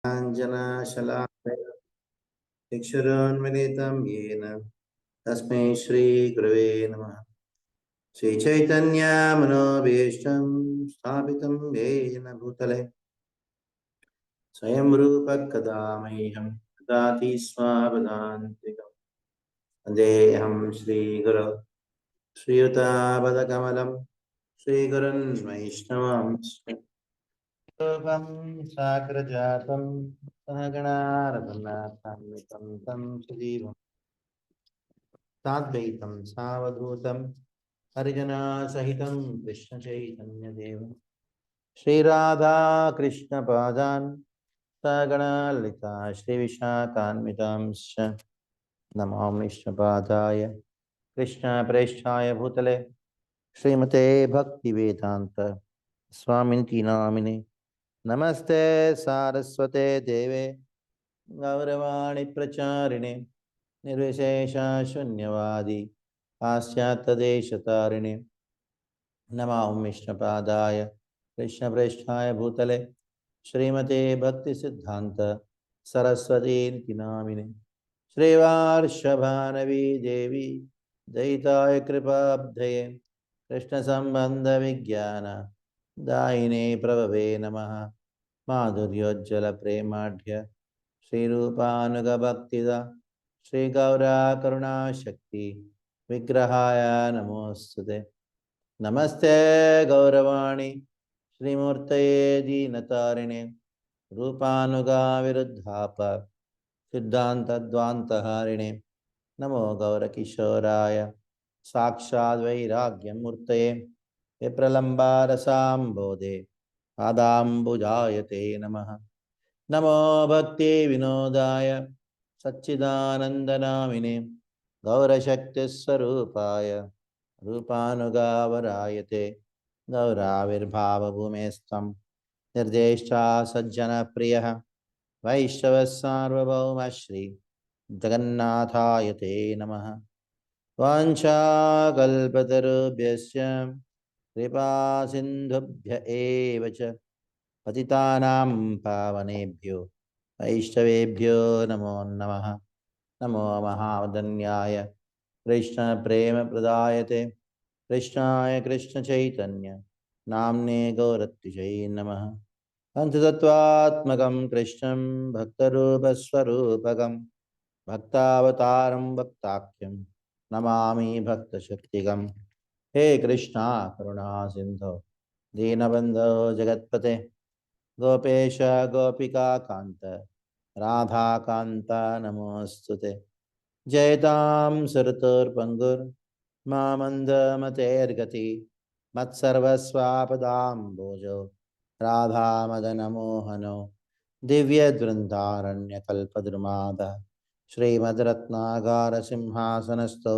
काञ्चनशलाकया चक्षुरुन्मिलितं येन तस्मै श्रीगुरवे नमः। श्रीचैतन्यमनोभीष्टं स्थापितं येन भूतले स्वयं रूपः कदा मह्यं ददाति स्वापदान्तिकम्। वन्देऽहं श्रीगुरौ श्रीयुतापदकमलं श्रीगुरुन् वैष्णवांश्च रूपं साग्रजातं सहगणा रघुनाथान्वितं तं सुजीवम् साद्वैतं सावधूतं हरिजनासहितं कृष्णचैतन्यदेवं श्रीराधा कृष्णपादान् सगणा ललिता श्रीविशाखान्वितांश्च नमो विष्णुपादाय कृष्णप्रेष्ठाय भूतले श्रीमते भक्तिवेदान्त स्वामिनिति नामिने नमस्ते सारस्वते देवे गौरवाणी प्रचारिणे निर्विशेष शून्यवादी पाश्चात्यदेशतारिणे नमो विष्णुपादाय कृष्णप्रेष्ठाय भूतले श्रीमते भक्तिसिद्धान्त सरस्वती नामिने श्रीवार्षभानवी देवी दयिताय कृपाब्धये कृष्णसम्बन्धविज्ञान दायिने प्रभवे नमः। माधुर्योज्ज्वल प्रेमाढ्य श्रीरूपानुगभक्तिदा श्रीगौरा करुणाशक्ति विग्रहाय नमोस्तुते। नमस्ते गौरवाणी श्रीमूर्तये दीनतारिणे रूपानुगाविरुद्धाप सिद्धान्तद्वान्तहारिणे नमो गौरकिशोराय साक्षाद् वैराग्यमूर्तये विप्रलम्बारसाम्बोधे पादाम्बुजायते नमः। नमो भक्तिविनोदाय सच्चिदानन्दनामिने गौरशक्तिस्वरूपाय रूपानुगावरायते गौराविर्भावभूमेस्त्वं निर्देष्टा सज्जनप्रियः वैष्णवः सार्वभौम श्री जगन्नाथाय ते नमः। वाञ्छाकल्पतरुभ्यश्च कृपा सिन्धुभ्य एव च पतितानां पावनेभ्यो वैष्णवेभ्यो नमो नमः। नमो महावदन्याय कृष्णप्रेमप्रदायते कृष्णाय कृष्णचैतन्य नाम्ने गौरत्तिजै नमः। पञ्चतत्त्वात्मकं कृष्णं भक्तरूपस्वरूपकं भक्तावतारं भक्ताख्यं नमामि भक्तशक्तिगं। हे कृष्णा करुणा सिन्धो दीनबन्धो जगत्पते गोपेश गोपिका कान्त राधाकान्त नमोऽस्तुते। जयतां सुरतोर्पङ्गुर्मामन्दमतेर्गति मत्सर्वस्वापदाम्बोजो राधामदनमोहनो दिव्यद्वृन्दारण्यकल्पद्रुमादः श्रीमद्रत्नागारसिंहासनस्थौ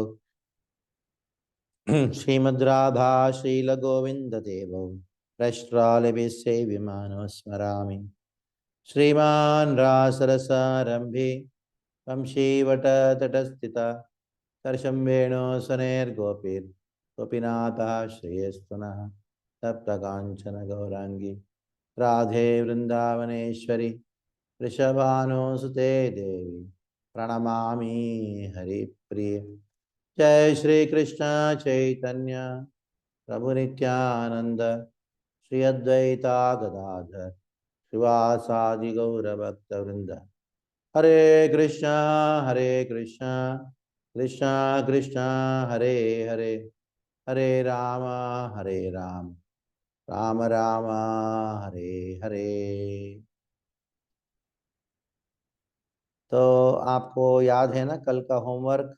श्रीमद्राधा श्रीलगोविन्ददेवौ प्रष्ट्रालभिसेव्यमानो स्मरामि। श्रीमान् रासरसारम्भे वंशीवटतटस्थिता कर्षम्बेणो सनेर्गोपीर् गोपीनाथः श्रेयस्तुनः तप्तकाञ्चन गौराङ्गी राधे वृन्दावनेश्वरी वृषभानुसुते देवी प्रणमामि हरिप्रिये। जय श्री कृष्ण चैतन्य प्रभु नित्यानंद श्री अद्वैता गदाधर श्रीवासादि गौरभक्तवृंद। हरे कृष्णा कृष्णा कृष्णा हरे हरे हरे राम राम राम हरे हरे। तो आपको याद है ना कल का होमवर्क?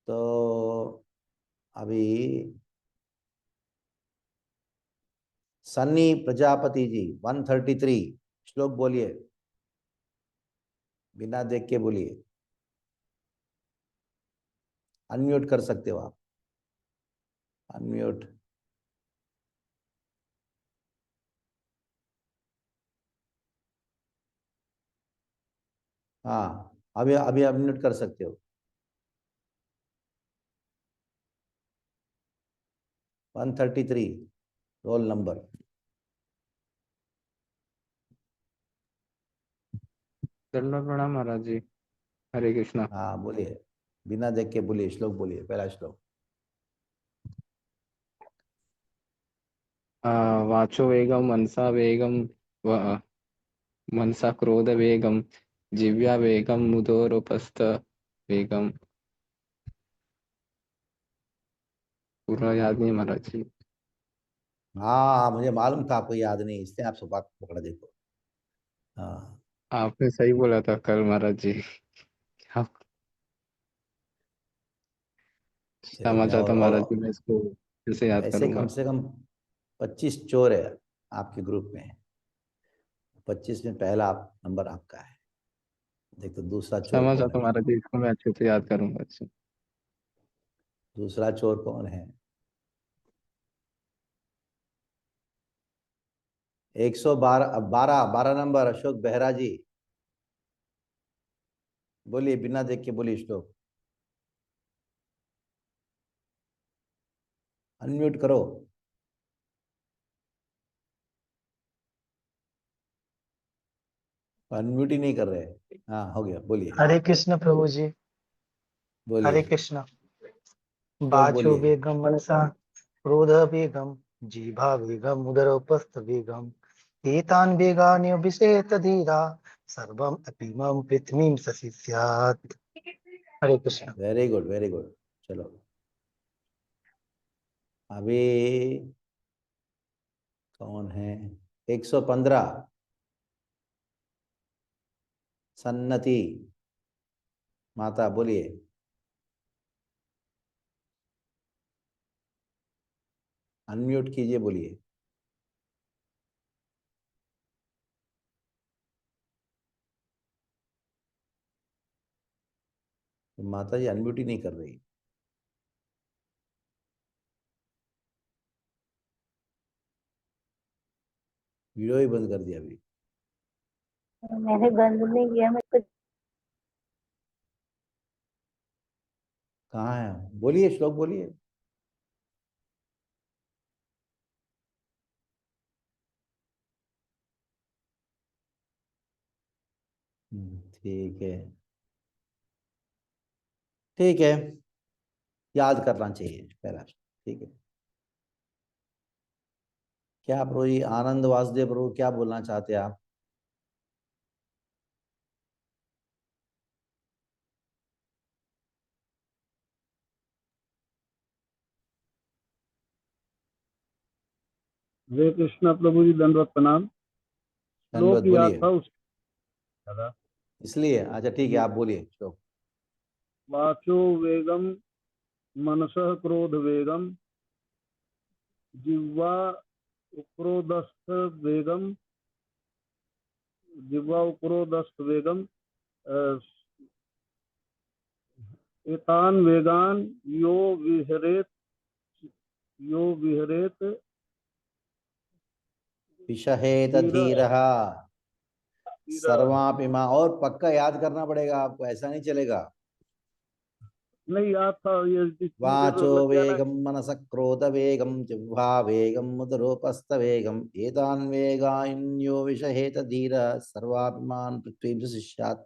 तो अभी सन्नी प्रजापति जी 133 श्लोक बोलिए, बिना देख के बोलिए। अनम्यूट कर सकते हो आप, अनम्यूट। हाँ, अभी अभी अनम्यूट कर सकते हो। 133 रोल नंबर। दंडवत प्रणाम महाराज जी। हरे कृष्णा। हाँ बोलिए, बिना देख के बोलिए, श्लोक बोलिए, पहला श्लोक। वाचो वेगम मनसा वेगम मनसा क्रोध वेगम जिव्या वेगम मुदोरुपस्थ वेगम। पूरा याद नहीं महाराज जी। हाँ मुझे मालूम था आपको याद नहीं, इसलिए आप सुबह पकड़ा देखो। हाँ आपने सही बोला था कल महाराज जी। आप ठीक क्षमा है। चाहता हूँ महाराज जी, मैं इसको फिर से याद ऐसे करूंगा। कम से कम 25 चोर है आपके ग्रुप में। 25 में पहला नंबर आपका है। देखो दूसरा चोर क्षमा कौन चाहता है। हूँ महाराज जी, इसको मैं अच्छे से याद करूंगा। अच्छा। दूसरा चोर कौन है। 112, 12 नंबर अशोक बेहरा जी। बोलिए, बिना देख के बोलिए श्लोक। अनम्यूट करो। अनम्यूट ही नहीं कर रहे। हाँ हो गया, बोलिए। हरे कृष्ण प्रभु जी। हरे बोलिए कृष्ण। श्लोक बाचो बोलिए। वेगम मनसा क्रोध वेगम जीभा वेगम उदरोपस्थ वेगम एतान वेगान विषेत धीरा सर्वम अपीमं पृथ्वीं सशिष्यात्। Hare Krishna. Very good, very good. चलो अभी कौन है। 115 सन्नति माता, बोलिए। अनम्यूट कीजिए, बोलिए। तो माता जी अनम्यूट ही नहीं कर रही। वीडियो ही बंद कर दिया अभी। मैंने बंद नहीं किया, मेरे को। कहाँ है, बोलिए श्लोक बोलिए। ठीक है, ठीक है, याद करना चाहिए पहला। ठीक है। क्या प्रभु जी, आनंद वासुदेव प्रभु, क्या बोलना चाहते हैं आप। हरे कृष्णा प्रभु जी, दंडवत प्रणाम। धन्यवाद, श्लोक याद बोलिए। था उस दादा। इसलिए अच्छा ठीक है, आप बोलिए श्लोक। वाचो वेगम मनसः क्रोध वेगम जिह्वा उपरोदस्थ वेगम जिह्वा उपरोदस्थ वेगम एतान वेगान यो विहरेत यो विहरेत विषहेत धीर धीरः धीर। सर्वापिमा, और पक्का याद करना पड़ेगा आपको, ऐसा नहीं चलेगा। नहीं याद था ये, मुझे वाचो तो लग गया ना। वेगम मनस क्रोध वेगम जिह्वा वेगम मुदरोपस्थ वेगम एतान वेगान्यो विषहेत धीर सर्वाभिमान पृथ्वी शिष्यात्।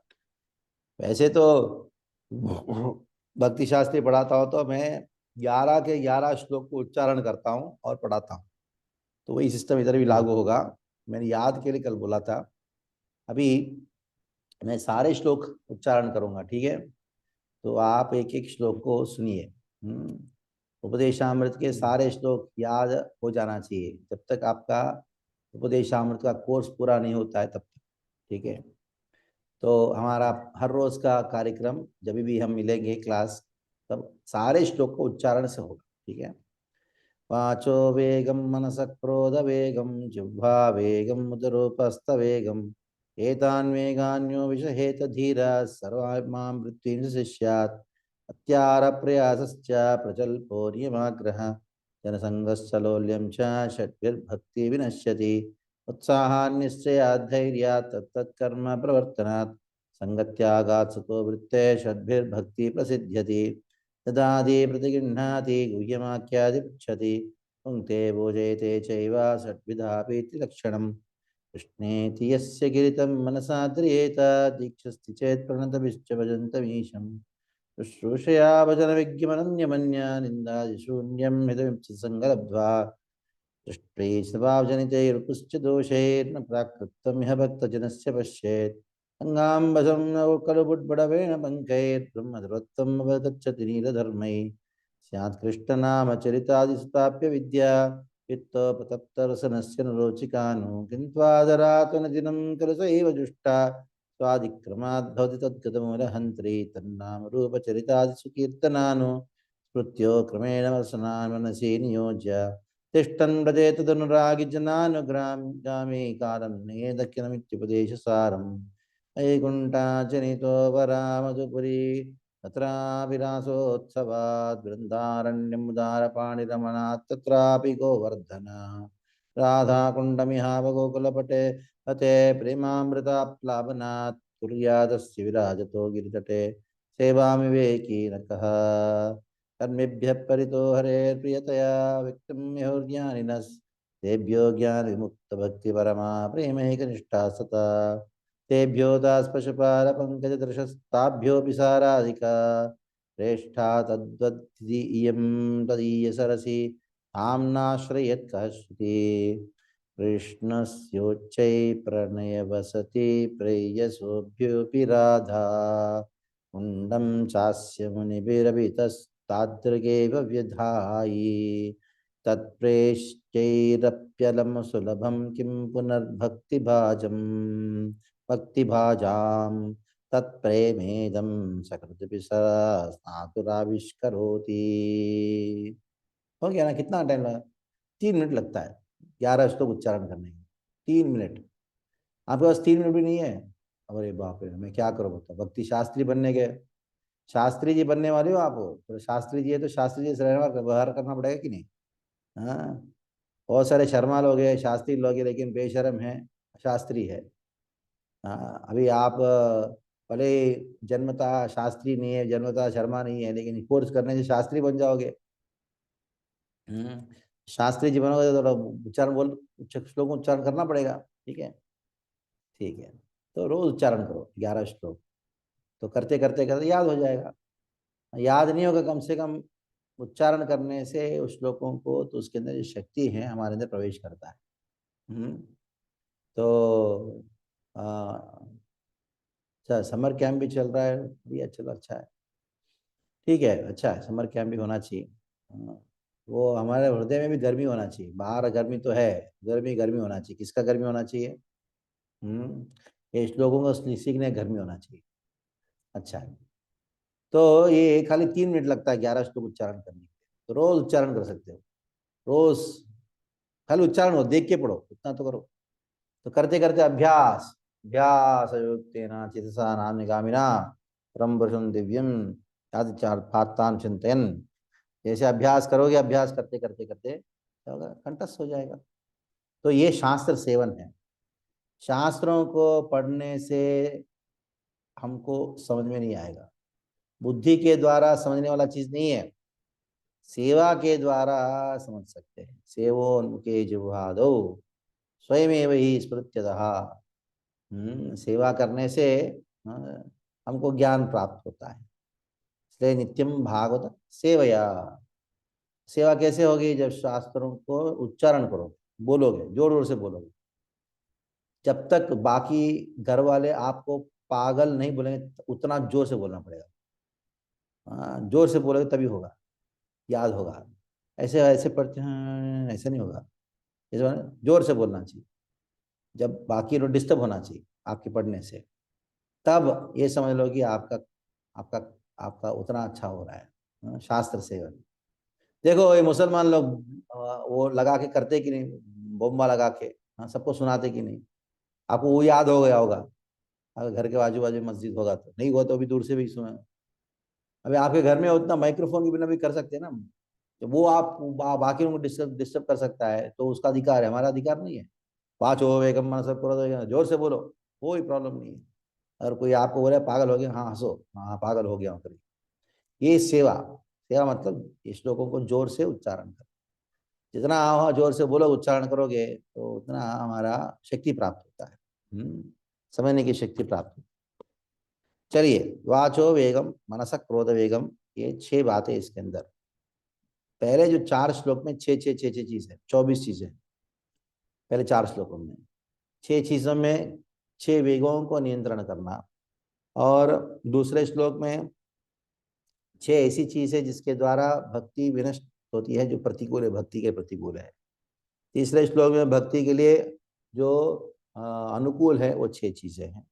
वैसे तो भक्ति शास्त्री पढ़ाता हूँ तो मैं 11 के 11 श्लोक को उच्चारण करता हूँ और पढ़ाता हूँ। तो वही सिस्टम इधर भी लागू होगा। मैंने याद के लिए कल बोला था। अभी मैं सारे श्लोक उच्चारण करूंगा, ठीक है। तो आप एक एक श्लोक को सुनिए। उपदेशामृत के सारे श्लोक याद हो जाना चाहिए जब तक आपका उपदेशामृत का कोर्स पूरा नहीं होता है तब तक, ठीक है। तो हमारा हर रोज का कार्यक्रम जब भी हम मिलेंगे क्लास, तब सारे श्लोक को उच्चारण से होगा, ठीक है। वाचो वेगम मनस क्रोध वेगम जिह्वा वेगम मुदरोपस्थ वेगम एतान वेगान्यो विषहेत धीरा सर्वात्मां मृत्युं शिष्यात् अत्यार प्रयासश्च प्रजल्पो नियमाग्रह जनसंगश्च लौल्यं च षड्भिर्भक्ति विनश्यति उत्साहान्निश्चयात् धैर्यात् तत्तत्कर्म प्रवर्तनात् संगत्यागात् सतो वृत्ते षड्भिर्भक्ति प्रसिद्ध्यति। ददाति प्रतिगृह्णाति गुह्यमाख्याति पृच्छति पुङ्क्ते भोजयते चैव षड्विधापीति लक्षणम् कृष्णेति यस्य गिरितं मनसा ध्रियेत दीक्षस्ति चेत् प्रणतभिश्च भजन्तमीशम् शुश्रूषया भजनविज्ञमनन्यमन्या निन्दादिशून्यं हितमिप्सितसङ्गलब्ध्वा दृष्ट्वै स्वभावजनितैरुपुश्च दोषैर्न प्राकृतम् इह भक्तजनस्य पश्येत् अङ्गाम्बसं न खलु बुड्बडवेण पङ्कैर्ब्रह्मधरोत्तम अवगच्छति नीलधर्मैः स्यात् कृष्णनामचरितादिस्ताप्य विद्या वित्तोपतप्तरसनस्य न रोचिकानु किन्त्वादरात्मनदिनं खलु स एव जुष्टा स्वादिक्रमाद् भवति तद्गतमूलहन्त्री तन्नामरूपचरितादिषु कीर्तनानु स्मृत्यो क्रमेण वसनान् मनसि नियोज्य तिष्ठन् व्रजेत तनुरागिजनानुग्रामे कालं नेदख्यनमित्युपदेशसारम् वैकुण्ठाचनितो वरामधुपुरी तत्राभिलाषोत्सवात् बृन्दारण्यमुदारपाणिरमणात् तत्रापि गोवर्धन राधाकुण्डमिहावगोकुलपटे हते प्रेमामृताप्लावनात् कुर्यादस्य विराजतो गिरितटे सेवामि विवेकिनकः कर्मेभ्यः परितो हरेर्प्रियतया व्यक्तं यहुर्ज्ञानिनस् तेभ्यो ज्ञानविमुक्तभक्तिपरमा प्रेमैकनिष्ठा सता तेभ्यो दास्पशुपालपङ्कजदृशस्ताभ्योऽपि साराधिका श्रेष्ठा तद्वद्दीयं तदीयसरसि आम्नाश्रयत्कः श्रुति कृष्णस्योच्चै प्रणयवसति प्रेयसोऽभ्योऽपि राधा कुण्डं चास्य मुनिभिरभितस्तादृगेव व्यधायि तत्प्रेष्यैरप्यलं सुलभं किं पुनर्भक्तिभाजम् भक्तिभाजां तत्प्रेमेदं सकृदपि स्नातुराविष्करोति। हो गया ना? कितना टाइम लगा? 3 मिनट लगता है 11 श्लोक उच्चारण करने में। 3 मिनट। आपके पास 3 मिनट भी नहीं है? अरे बाप रे, मैं क्या करूँ बताओ। भक्ति शास्त्री बनने गए, शास्त्री जी बनने वाले हो आप? तो शास्त्री जी है तो शास्त्री जी से व्यवहार करना पड़ेगा कि नहीं? हाँ, बहुत सारे शर्मा लोग हैं, शास्त्री लोग हैं, लेकिन बेशर्म है, शास्त्री है। हाँ, अभी आप भले जन्मतः शास्त्री नहीं है, जन्मतः शर्मा नहीं है, लेकिन कोर्स करने से शास्त्री बन जाओगे। शास्त्री जी बनोगे तो उच्चारण बोल, श्लोक उच्चारण करना पड़ेगा। ठीक है, ठीक है। तो रोज उच्चारण करो 11 श्लोक, तो करते करते करते याद हो जाएगा। याद नहीं होगा, कम से कम उच्चारण करने से उस श्लोकों को, तो उसके अंदर जो शक्ति है हमारे अंदर प्रवेश करता है। तो अच्छा, समर कैंप भी चल रहा है, बढ़िया, चलो अच्छा है, ठीक है, अच्छा है, समर कैंप भी होना चाहिए। वो हमारे हृदय में भी गर्मी होना चाहिए। बाहर गर्मी तो है, गर्मी गर्मी होना चाहिए। किसका गर्मी होना चाहिए? ये श्लोकों को सीखने गर्मी होना चाहिए। अच्छा है, तो ये खाली 3 मिनट लगता है 11 श्लोक उच्चारण करने के लिए, तो रोज उच्चारण कर सकते हो। रोज खाली उच्चारण हो, देख के पढ़ो, इतना तो करो। तो करते करते अभ्यास अभ्यास युक्तेन चितसा नाम निगामिना परम पुरुषं दिव्यम यादिचार्थान चिंतन। जैसे अभ्यास करोगे, अभ्यास करते करते करते क्या होगा? कंठस्थ हो जाएगा। तो ये शास्त्र सेवन है। शास्त्रों को पढ़ने से हमको समझ में नहीं आएगा, बुद्धि के द्वारा समझने वाला चीज नहीं है, सेवा के द्वारा समझ सकते हैं। सेवोन्मुखे जिह्वादौ स्वयमेव ही स्मृत्यतः। सेवा करने से हमको ज्ञान प्राप्त होता है। इसलिए नित्यम भागवत सेवया। सेवा कैसे होगी? जब शास्त्रों को उच्चारण करोगे, बोलोगे, जोर जोर से बोलोगे। जब तक बाकी घर वाले आपको पागल नहीं बोलेंगे, उतना जोर से बोलना पड़ेगा। जोर से बोलोगे तभी होगा, याद होगा। ऐसे ऐसे पढ़ते हैं, ऐसे नहीं होगा। जोर से बोलना चाहिए, जब बाकी लोग डिस्टर्ब होना चाहिए आपके पढ़ने से, तब ये समझ लो कि आपका आपका आपका उतना अच्छा हो रहा है। शास्त्र सेवन देखो, ये मुसलमान लोग वो लगा के करते कि नहीं, बोम्बा लगा के सबको सुनाते कि नहीं? आपको वो याद हो गया होगा, अगर घर के आजू बाजू मस्जिद होगा तो। नहीं हुआ तो अभी दूर से भी सुना। अभी आपके घर में उतना माइक्रोफोन के बिना भी कर सकते हैं ना, तो वो आप बाकी लोगों को डिस्टर्ब डिस्टर्ब कर सकता है, तो उसका अधिकार है, हमारा अधिकार नहीं है। पाँच हो एकम मन सब करो, जोर से बोलो, कोई प्रॉब्लम नहीं है। अगर कोई आपको बोले पागल हो गया, हाँ हंसो, हाँ पागल हो गया हूँ। ये सेवा, सेवा मतलब श्लोकों को जोर से उच्चारण कर। जितना आप जोर से बोलो उच्चारण करोगे तो उतना हमारा शक्ति प्राप्त होता है, समझने की शक्ति प्राप्त होती है। चलिए, वाचो वेगम मनस क्रोध वेगम, ये 6 बातें इसके अंदर। पहले जो 4 श्लोक में 6 चीजें, 24 चीजें पहले 4 श्लोकों में, 6 चीजों में 6 वेगों को नियंत्रण करना, और दूसरे श्लोक में 6 ऐसी चीज है जिसके द्वारा भक्ति विनष्ट होती है, जो प्रतिकूल है, भक्ति के प्रतिकूल है। तीसरे श्लोक में भक्ति के लिए जो अनुकूल है वो 6 चीजें हैं,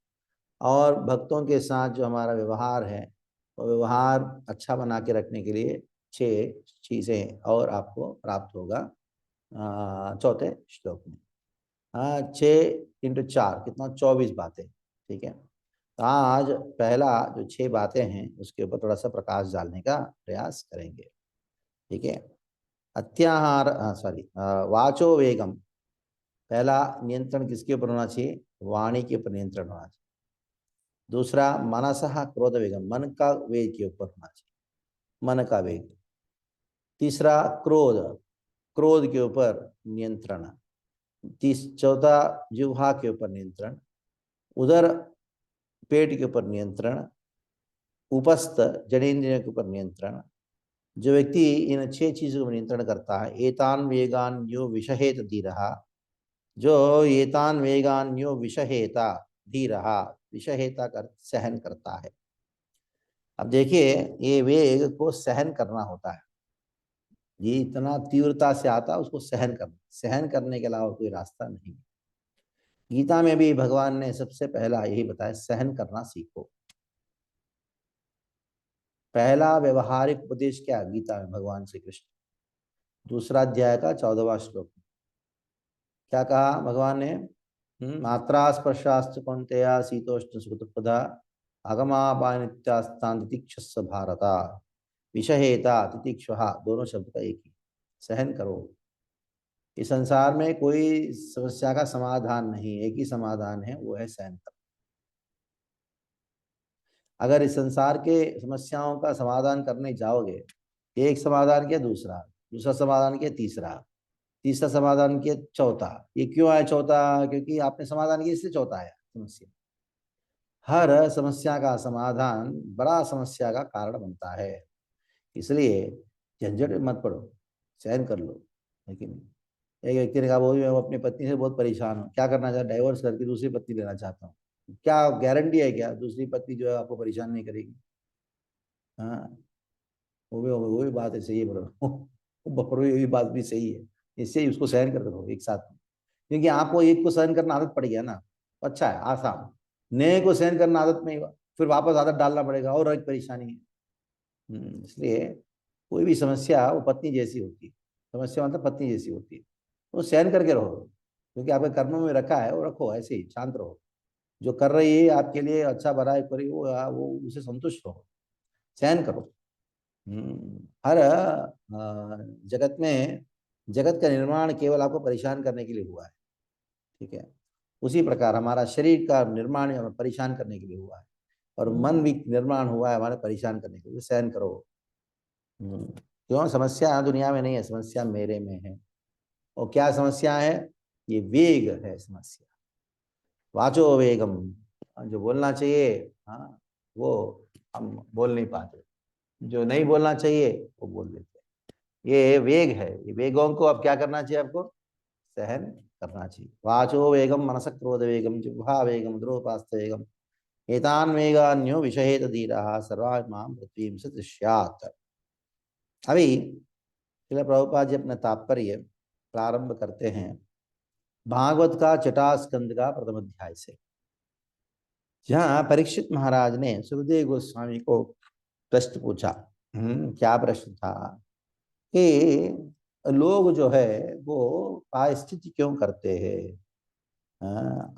और भक्तों के साथ जो हमारा व्यवहार है वो व्यवहार अच्छा बना के रखने के लिए 6 चीजें और आपको प्राप्त होगा चौथे श्लोक में। 6 × 4 कितना, 24 बातें। ठीक है, तो आज पहला जो 6 बातें हैं उसके ऊपर थोड़ा सा प्रकाश डालने का प्रयास करेंगे। ठीक है, वाचो वेगम, पहला नियंत्रण किसके ऊपर होना चाहिए, वाणी के ऊपर नियंत्रण होना चाहिए। दूसरा मनसः क्रोध वेगम, मन का वेग के ऊपर होना चाहिए, मन का वेग। तीसरा क्रोध, क्रोध के ऊपर नियंत्रण। चौथा जिह्वा के ऊपर नियंत्रण, उदर पेट के ऊपर नियंत्रण, उपस्थ जनेन्द्रियों के ऊपर नियंत्रण। जो व्यक्ति इन 6 चीजों को नियंत्रण करता है, एतान वेगान यो विषहेत धीरहा, जो एतान वेगान यो विषहेता धीरहा, विषहेता कर सहन करता है। अब देखिए, ये वेग को सहन करना होता है, ये इतना तीव्रता से आता है, उसको सहन करना, सहन करने के अलावा कोई रास्ता नहीं। गीता में भी भगवान ने सबसे पहला यही बताया, सहन करना सीखो। पहला व्यवहारिक उपदेश क्या, गीता में भगवान श्री कृष्ण, दूसरा अध्याय का 14वां श्लोक, क्या कहा भगवान ने, मात्रा स्पर्शास्तु कौन्तेय शीतोष्ण सुखदुःखदा आगमापायन नित्यास्तान तितिक्षस्व भारता, विषहेता तितिक्षुः, दोनों शब्द का एक ही, सहन करो। इस संसार में कोई समस्या का समाधान नहीं, एक ही समाधान है, वो है सहन करना। अगर इस संसार के समस्याओं का समाधान करने जाओगे, एक समाधान किया दूसरा, दूसरा समाधान किया तीसरा, तीसरा समाधान किया चौथा। ये क्यों आया चौथा, क्योंकि आपने समाधान किया इसलिए चौथा आया समस्या। हर समस्या का समाधान बड़ा समस्या का कारण बनता है, इसलिए झंझट में मत पड़ो, सहन कर लो। लेकिन एक व्यक्ति ने कहा, वो भी मैं अपनी पत्नी से बहुत परेशान हूँ, क्या करना चाहता, डाइवोर्स करके दूसरी पत्नी लेना चाहता हूँ। क्या गारंटी है क्या दूसरी पत्नी जो है आपको परेशान नहीं करेगी? हाँ, वो भी बात है, सही है बड़ो, ये भी बात भी सही है। इससे ही उसको सहन करते रहो एक साथ में, क्योंकि आपको एक को सहन करना आदत पड़ गया ना, अच्छा है, आसान। नए को सहन करना आदत नहीं हुआ, फिर वापस आदत डालना पड़ेगा, और एक परेशानी है। इसलिए कोई भी समस्या वो पत्नी जैसी होती है, समस्या मतलब पत्नी जैसी होती है, तो सहन करके रहो, क्योंकि आपके कर्मों में रखा है, वो रखो, ऐसे ही शांत रहो। जो कर रही है आपके लिए अच्छा भला है, करी वो उसे संतुष्ट रहो, सहन करो। हर जगत में, जगत का निर्माण केवल आपको परेशान करने के लिए हुआ है। ठीक है, उसी प्रकार हमारा शरीर का निर्माण हमें परेशान करने के लिए हुआ है, और मन भी निर्माण हुआ है हमारे परेशान करने के लिए। सहन करो। क्यों, समस्या दुनिया में नहीं है, समस्या मेरे में है। और क्या समस्या है, ये वेग है समस्या। वाचो वेगम, जो बोलना चाहिए हाँ वो हम बोल नहीं पाते, जो नहीं बोलना चाहिए वो बोल देते हैं। ये वेग है, ये वेगों को अब क्या करना चाहिए, आपको सहन करना चाहिए। वाचो वेगम मनस क्रोध वेगम जिह्वा वेगम द्रोपास्थ वेगम एतान वेगान्यो विषहेत धीरः सर्वात्मां पृथ्वीं सदृश्यात्। अभी श्रील प्रभुपाद जी अपना तात्पर्य प्रारंभ करते हैं भागवत का 6वां स्कंद का प्रथम अध्याय से, जहाँ परीक्षित महाराज ने सुखदेव गोस्वामी को प्रश्न पूछा। क्या प्रश्न था कि लोग जो है वो प्रायश्चित क्यों करते हैं,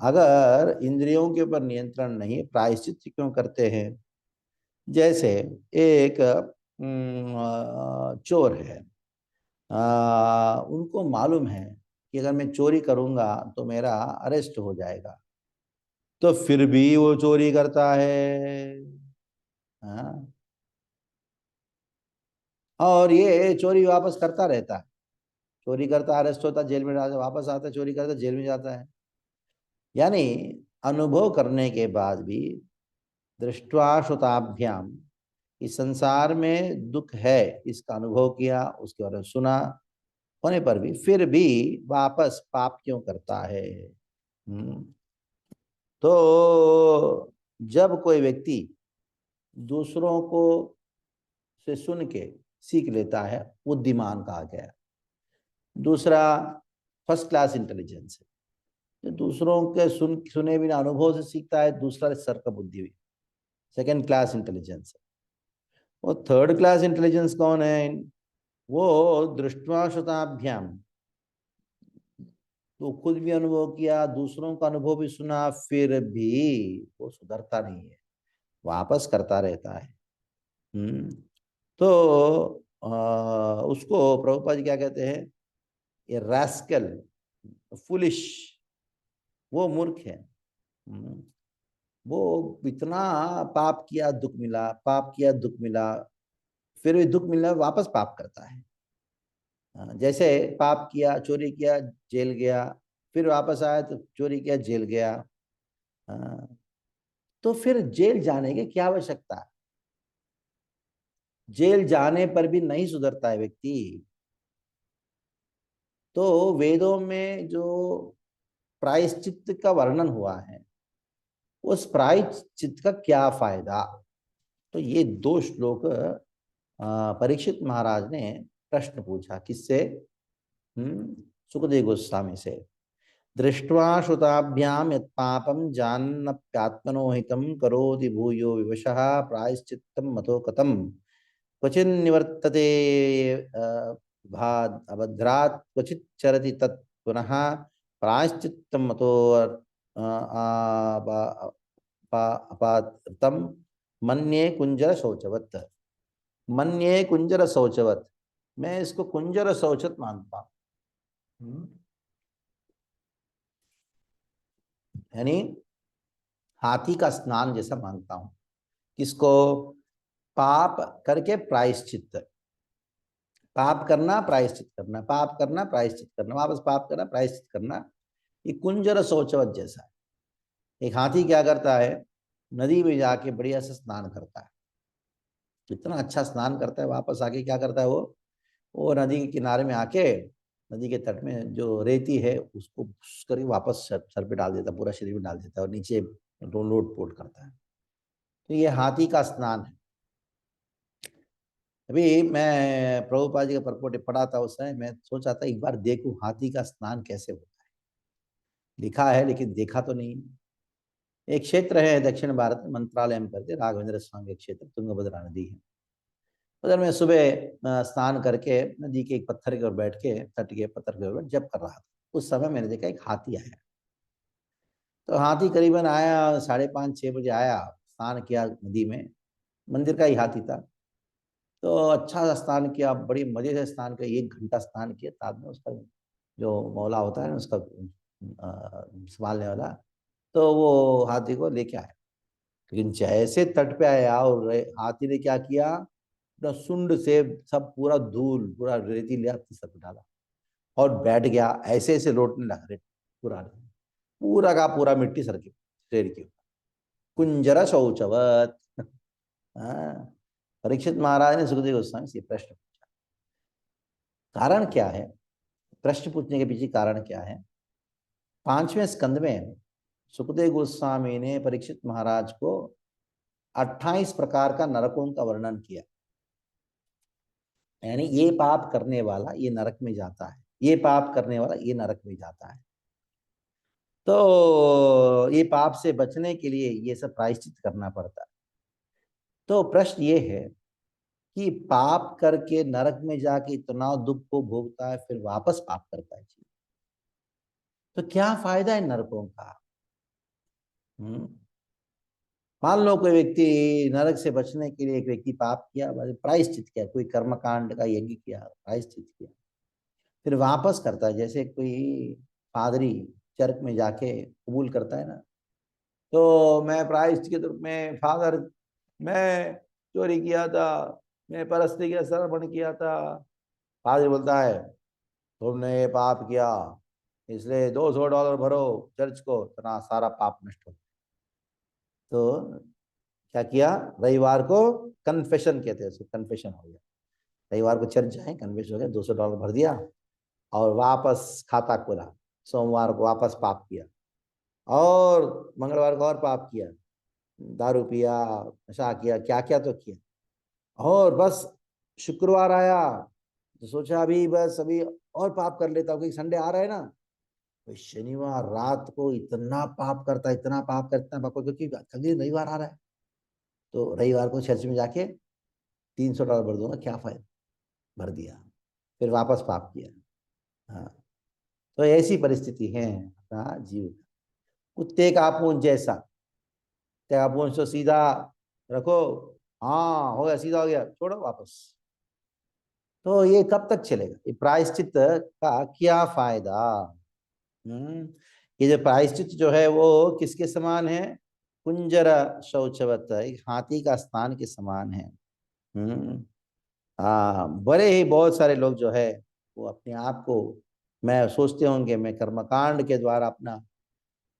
अगर इंद्रियों के ऊपर नियंत्रण नहीं, प्रायश्चित क्यों करते हैं। जैसे एक चोर है, उनको मालूम है कि अगर मैं चोरी करूंगा तो मेरा अरेस्ट हो जाएगा, तो फिर भी वो चोरी करता है। हाँ, और ये चोरी वापस करता रहता है। चोरी करता अरेस्ट होता, जेल में जाता, वापस आता, चोरी करता, जेल में जाता है। यानी अनुभव करने के बाद भी दृष्ट्वा श्रुताभ्याम, इस संसार में दुख है इसका अनुभव किया, उसके बारे में सुना होने पर भी फिर भी वापस पाप क्यों करता है? तो जब कोई व्यक्ति दूसरों को से सुन के सीख लेता है, बुद्धिमान कहा गया। दूसरा फर्स्ट क्लास इंटेलिजेंस है, जो दूसरों के सुने बिना अनुभव से सीखता है, दूसरा सर का बुद्धि हुई, सेकेंड क्लास इंटेलिजेंस है। और थर्ड क्लास इंटेलिजेंस कौन है? वो दृष्टवा श्रुताभ्याम, तो खुद भी अनुभव किया, दूसरों का अनुभव भी सुना, फिर भी वो सुधरता नहीं है, वापस करता रहता है। तो उसको प्रभुपाद जी क्या कहते हैं? ये रास्कल, फुलिश, वो मूर्ख है। वो इतना पाप किया दुख मिला, पाप किया दुख मिला, फिर भी दुख मिलना वापस पाप करता है। जैसे पाप किया, चोरी किया, जेल गया, फिर वापस आया तो चोरी किया, जेल गया। तो फिर जेल जाने की क्या आवश्यकता है? जेल जाने पर भी नहीं सुधरता है व्यक्ति। तो वेदों में जो प्रायश्चित्त का वर्णन हुआ है, उस प्रायश्चित्त का क्या फायदा? तो ये 2 श्लोक परीक्षित महाराज ने प्रश्न पूछा। किससे? सुखदेव गोस्वामी से। दृष्ट्वा श्रुताभ्याम यत् पापम जान्नप्यात्मनो हितं करोति भूयो विवशः प्रायश्चित्तं मतो कथं क्वचिन्निवर्तते भाद अभद्रात् क्वचित् चरति तत् पुनः प्रायश्चित्तं मतो अपात्रं मन्ये कुंजर शौचवत्। मन्ये कुंजर शौचवत्, मैं इसको कुंजर शौचत मानता हूं। यानी हाथी का स्नान जैसा मानता हूं। किसको? पाप करके प्रायश्चित्त, पाप करना प्रायश्चित करना, पाप करना प्रायश्चित करना, वापस पाप करना प्रायश्चित करना, ये कुंजर शौचवत जैसा है। एक हाथी क्या करता है? नदी में जाके बढ़िया से स्नान करता है, इतना अच्छा स्नान करता है, वापस आके क्या करता है? वो नदी के किनारे में आके, नदी के तट में जो रेती है उसको भुस करके वापस सर पे डाल देता है, पूरा शरीर में डाल देता है, और नीचे लोट पोट करता है। तो ये हाथी का स्नान है। अभी मैं प्रभुपाद जी का परपोटे पढ़ा था, उस समय मैं सोचा था एक बार देखूं हाथी का स्नान कैसे होता है। लिखा है लेकिन देखा तो नहीं। एक क्षेत्र है दक्षिण भारत में, मंत्रालय में पड़ते, राघवेंद्र स्वामी क्षेत्र, तुंगभद्रा नदी है उधर। मैं सुबह स्नान करके नदी के एक पत्थर के ऊपर बैठ के, तट के पत्थर के ऊपर जप कर रहा था। उस समय मैंने देखा एक हाथी आया। तो हाथी करीबन आया 5:30-6 बजे आया, स्नान किया नदी में, मंदिर का ही हाथी था। तो अच्छा सा स्नान किया, बड़ी मजे से स्नान किया, 1 घंटा स्नान किया। बाद में उसका जो मौला होता है ना, उसका संभालने वाला, तो वो हाथी को लेके आया। लेकिन जैसे तट पे आया और हाथी ने क्या किया, पूरा सुंड से सब पूरा धूल, पूरा रेती लिया, सर पे डाला और बैठ गया, ऐसे ऐसे लौटने लगा, पूरा पूरा का पूरा मिट्टी सर के शरीर के। कुंजरा शौचवत। परीक्षित महाराज ने सुखदेव गोस्वामी से प्रश्न पूछा। कारण क्या है? प्रश्न पूछने के पीछे कारण क्या है? 5वें स्कंद में सुखदेव गोस्वामी ने परीक्षित महाराज को 28 प्रकार का नरकों का वर्णन किया। यानी ये पाप करने वाला ये नरक में जाता है, ये पाप करने वाला ये नरक में जाता है। तो ये पाप से बचने के लिए ये सब प्रायश्चित करना पड़ता है। तो प्रश्न ये है कि पाप करके नरक में जाके इतना दुख को भोगता है, फिर वापस पाप करता है, तो क्या फायदा है नरकों का? मान लो कोई व्यक्ति नरक से बचने के लिए, एक व्यक्ति पाप किया, प्रायश्चित किया, कोई कर्मकांड का यज्ञ किया, प्रायश्चित किया, फिर वापस करता है। जैसे कोई पादरी चर्च में जाके कबूल करता है ना, तो मैं प्रायश्चित के रूप में, फादर मैं चोरी किया था, मैं परस्ती का श्रवण किया था। फादर बोलता है तुमने ये पाप किया, इसलिए $200 भरो चर्च को, इतना सारा पाप नष्ट हो। तो क्या किया, रविवार को कन्फेशन कहते हैं उसको, कन्फेशन हो गया। रविवार को चर्च जाए, कन्फेस हो गया, $200 भर दिया और वापस खाता खोला। सोमवार को वापस पाप किया और मंगलवार को और पाप किया, दारू पिया, नशा किया, क्या क्या तो किया। और बस शुक्रवार आया तो सोचा अभी बस अभी और पाप कर लेता हूँ, क्योंकि संडे आ रहा है ना। तो शनिवार रात को इतना पाप करता, इतना पाप करता, पाप क्योंकि अगले रविवार आ रहा है। तो रविवार को चर्च में जाके $300 भर दूंगा, क्या फायदा, भर दिया, फिर वापस पाप किया। हाँ, तो ऐसी परिस्थिति है अपना जीव। कुत्ते का पूंछ जैसा, कुत्ते का पूंछ तो सीधा रखो, हाँ हो गया, सीधा हो गया, छोड़ो वापस। तो ये कब तक चलेगा, ये प्रायश्चित का क्या फायदा। ये जो प्रायश्चित जो है वो किसके समान है, कुंजर शौचवत, एक हाथी का स्थान के समान है। बड़े ही बहुत सारे लोग जो है वो अपने आप को, मैं सोचते होंगे मैं कर्मकांड के द्वारा अपना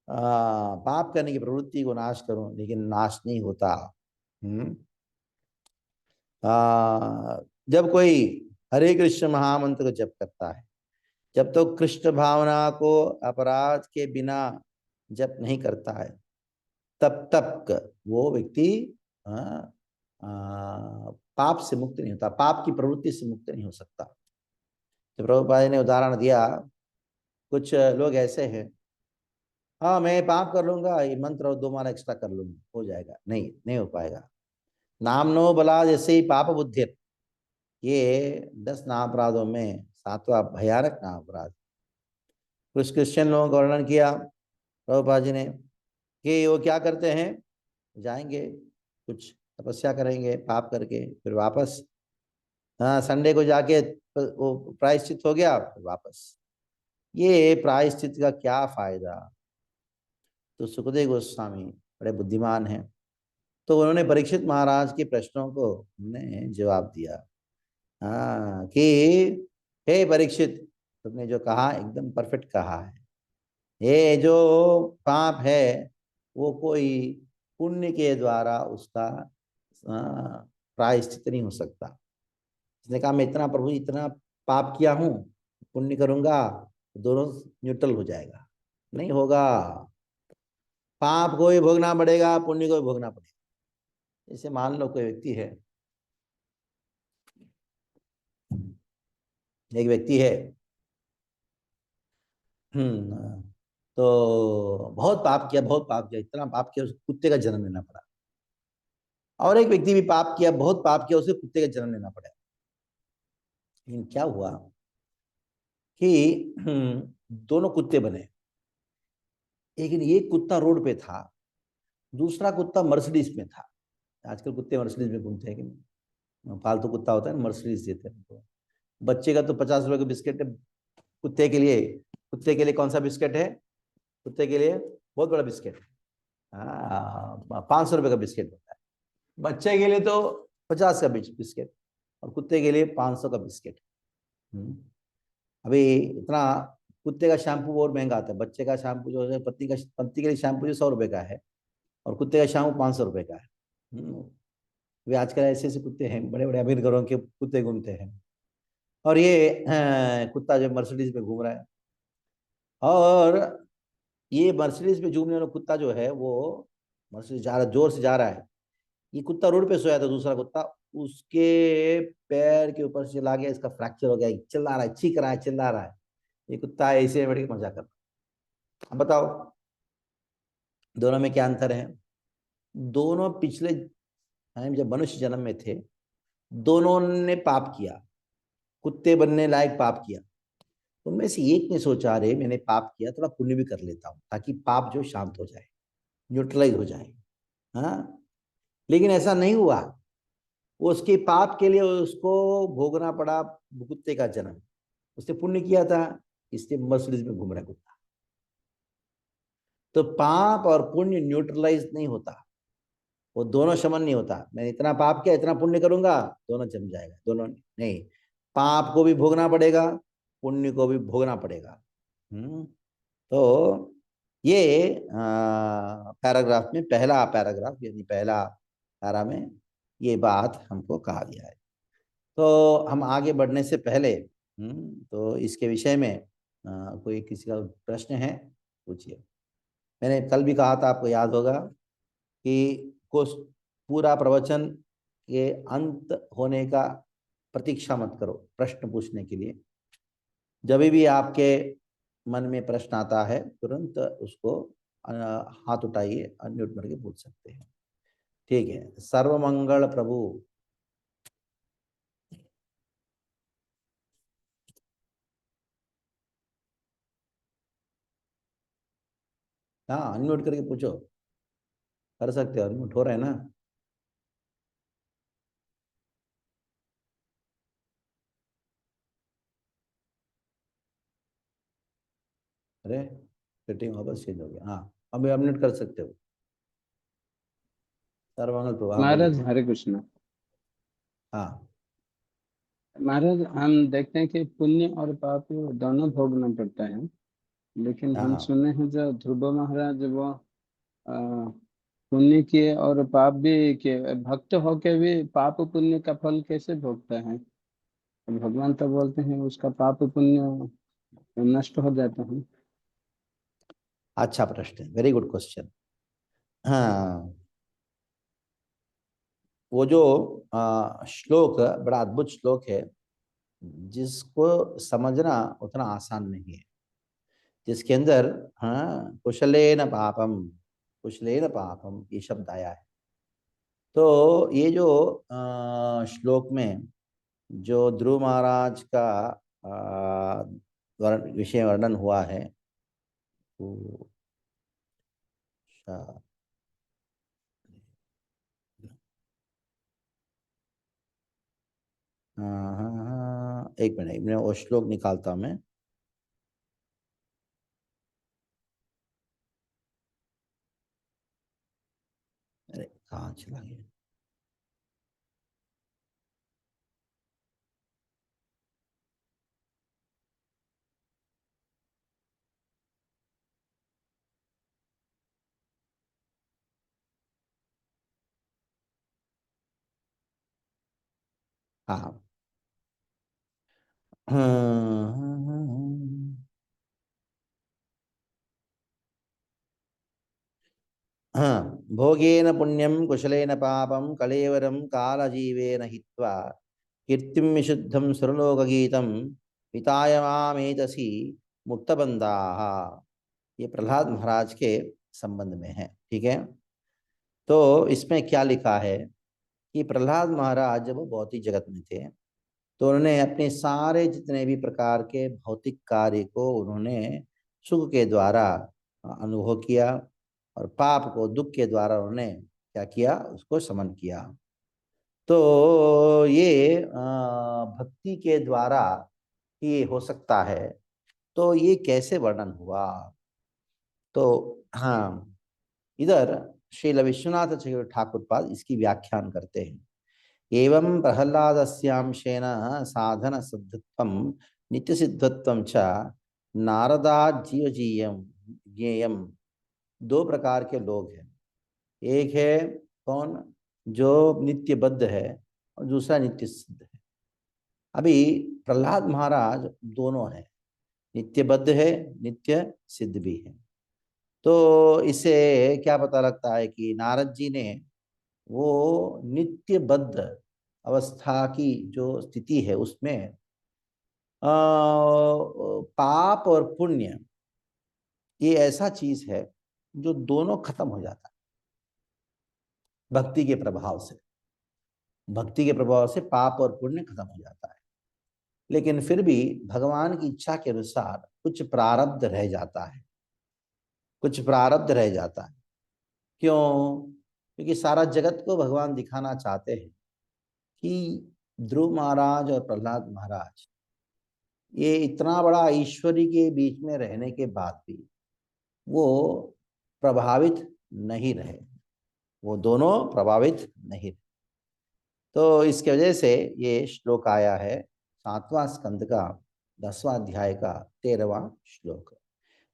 पाप करने की प्रवृत्ति को नाश करूं, लेकिन नाश नहीं होता। हम्म जब कोई हरे कृष्ण महामंत्र को जप करता है, जब तो कृष्ण भावना को अपराध के बिना जप नहीं करता है, तब तक वो व्यक्ति पाप से मुक्त नहीं होता, पाप की प्रवृत्ति से मुक्त नहीं हो सकता। तो प्रभुपाद ने उदाहरण दिया, कुछ लोग ऐसे हैं, हाँ मैं पाप कर लूंगा, ये मंत्र और 2 माला एक्स्ट्रा कर लूंगा, हो जाएगा, नहीं नहीं हो पाएगा। नाम नो बला जैसे ही पाप बुद्धि, ये 10 नापराधों में 7वां भयानक नापराध। कुछ क्रिश्चियन लोगों का वर्णन किया प्रभुपाद जी ने कि वो क्या करते हैं, जाएंगे कुछ तपस्या करेंगे पाप करके, फिर वापस संडे को जाके वो प्रायश्चित हो गया, फिर वापस। ये प्रायश्चित का क्या फायदा। तो सुखदेव गोस्वामी बड़े बुद्धिमान हैं, तो उन्होंने परीक्षित महाराज के प्रश्नों को उन्होंने जवाब दिया। कि हे परीक्षित, तुमने जो कहा एकदम परफेक्ट कहा है। ये जो पाप है वो कोई पुण्य के द्वारा उसका प्रायश्चित नहीं हो सकता। उसने कहा मैं इतना प्रभु इतना पाप किया हूं, पुण्य करूंगा दोनों न्यूट्रल हो जाएगा, नहीं होगा। पाप को भी भोगना पड़ेगा, पुण्य को भी भोगना पड़ेगा। जैसे मान लो कोई व्यक्ति है, एक व्यक्ति है, तो बहुत पाप किया, बहुत पाप किया, इतना पाप किया उसे कुत्ते का जन्म लेना पड़ा। और एक व्यक्ति भी पाप किया, बहुत पाप किया, उसे कुत्ते का जन्म लेना पड़ा। लेकिन क्या हुआ कि दोनों कुत्ते बने, लेकिन एक कुत्ता रोड पे था, दूसरा कुत्ता मर्सिडीज में था। आजकल कुत्ते मर्सिडीज में घूमते हैं कि नहीं, पालतू कुत्ता होता है ना, मर्सिडीज देते हैं उनको। बच्चे का तो ₹50 का बिस्किट है, कुत्ते के लिए कौन सा बिस्किट है, कुत्ते के लिए बहुत बड़ा बिस्किट है, ₹500 का बिस्किट होता है। बच्चे के लिए तो 50 का बिस्किट और कुत्ते के लिए 500 का बिस्किट। अभी इतना कुत्ते का शैम्पू और महंगा आता है, बच्चे का शैम्पू जो है पत्नी के लिए शैम्पू जो ₹100 का है और कुत्ते का शैम्पू ₹500 का है। वे आजकल ऐसे ऐसे कुत्ते हैं, बड़े बड़े अमीर घरों के कुत्ते घूमते हैं। और ये कुत्ता जो मर्सिडीज में घूम रहा है, और ये मर्सिडीज में घूमने वाला कुत्ता जो है वो मर्सिडीज जा रहा है, जोर से जा रहा है। ये कुत्ता रोड पे सोया था, दूसरा कुत्ता उसके पैर के ऊपर से चला गया, इसका फ्रैक्चर हो गया, चिल्ला रहा है, चीख रहा है, चिल्ला रहा है। ये कुत्ता ऐसे बैठ के मजा कर रहा। अब बताओ दोनों में क्या अंतर है। दोनों पिछले जब मनुष्य जन्म में थे, दोनों ने पाप किया, कुत्ते बनने लायक पाप किया। उनमें से एक ने सोचा अरे मैंने पाप किया, थोड़ा पुण्य भी कर लेता हूँ ताकि पाप जो शांत हो जाए, न्यूट्रलाइज हो जाए। लेकिन ऐसा नहीं हुआ, उसके पाप के लिए उसको भोगना पड़ा कुत्ते का जन्म। उसने पुण्य किया था, इसलिए मर्सिडीज में घूम रहा कुत्ता। तो पाप और पुण्य न्यूट्रलाइज नहीं होता, वो दोनों समान नहीं होता। मैंने इतना पाप किया, इतना पुण्य करूंगा, दोनों जम जाएगा, दोनों नहीं। पाप को भी भोगना पड़ेगा, पुण्य को भी भोगना पड़ेगा। तो ये पैराग्राफ में पहला पैराग्राफ यानी पहला पैरा में ये बात हमको कहा गया है। तो हम आगे बढ़ने से पहले तो इसके विषय में कोई किसी का प्रश्न है पूछिए। मैंने कल भी कहा था, आपको याद होगा कि कुछ पूरा प्रवचन के अंत होने का प्रतीक्षा मत करो प्रश्न पूछने के लिए। जब भी आपके मन में प्रश्न आता है तुरंत उसको हाथ उठाइए, अनम्यूट करके पूछ सकते हैं। ठीक है। सर्वमंगल प्रभु। हाँ, अनम्यूट करके पूछो, कर सकते हो, अनम्यूट हो रहा है ना। अरे सेटिंग वापस चेंज हो गया। हाँ, अभी अनम्यूट कर सकते हो। सर्वमंगल प्रभु, हाँ महाराज बोलिए। हरे कृष्ण। हाँ महाराज हम देखते हैं कि पुण्य और पाप दोनों भोगना पड़ता है, लेकिन हाँ हम हाँ। सुने हैं जो ध्रुव महाराज वो पुण्य किए और पाप भी किए, भक्त होके भी पाप पुण्य का फल कैसे भोगता है? भगवान तो बोलते हैं उसका पाप पुण्य नष्ट हो जाता है। अच्छा प्रश्न, वेरी गुड क्वेश्चन। हाँ, वो जो श्लोक बड़ा अद्भुत श्लोक है, जिसको समझना उतना आसान नहीं है। जिसके अंदर हाँ कुशलेन पापम, कुशलेन पापम ये शब्द आया है। तो ये जो श्लोक में जो ध्रुव महाराज का विषय वर्णन हुआ है वो हाँ हाँ हाँ, एक मिनट मैं वो श्लोक निकालता हूँ मैं। अरे कहाँ चला गया। हाँ हाँ, भोगेन पुण्यम कुशलेन पापम कलेवरम कालजीवेन हित्वा कीर्तिम विशुद्धम सुरलोकगीतम पिताय मामेतसी मुक्तबंधाः। ये प्रहलाद महाराज के संबंध में है। ठीक है। तो इसमें क्या लिखा है कि प्रहलाद महाराज जब भौतिक जगत में थे तो उन्होंने अपने सारे जितने भी प्रकार के भौतिक कार्य को उन्होंने सुख के द्वारा अनुभव किया और पाप को दुख के द्वारा उन्होंने क्या किया, उसको समन किया। तो ये भक्ति के द्वारा ये हो सकता है। तो ये कैसे वर्णन हुआ? तो हाँ, इधर श्रील विश्वनाथ चक्रवर्ती ठाकुर पाद इसकी व्याख्यान करते हैं। एवं प्रहलादस्यांशेन साधन सिद्धत्वं नित्य सिद्धत्वं च नारदात् जीवजीयम ज्ञेयम। दो प्रकार के लोग हैं। एक है कौन, जो नित्यबद्ध है, और दूसरा नित्य सिद्ध है। अभी प्रहलाद महाराज दोनों हैं, नित्यबद्ध है, नित्य सिद्ध भी है। तो इससे क्या पता लगता है कि नारद जी ने वो नित्यबद्ध अवस्था की जो स्थिति है उसमें पाप और पुण्य ये ऐसा चीज है जो दोनों खत्म हो जाता है भक्ति के प्रभाव से। भक्ति के प्रभाव से पाप और पुण्य खत्म हो जाता है, लेकिन फिर भी भगवान की इच्छा के अनुसार कुछ प्रारब्ध रह जाता है, कुछ प्रारब्ध रह जाता है। क्यों? क्योंकि सारा जगत को भगवान दिखाना चाहते हैं कि ध्रुव महाराज और प्रहलाद महाराज ये इतना बड़ा ईश्वरी के बीच में रहने के बाद भी वो प्रभावित नहीं रहे, वो दोनों प्रभावित नहीं रहे। तो इसके वजह से ये श्लोक आया है 7वां स्कंद का 10वां अध्याय का 13वां श्लोक।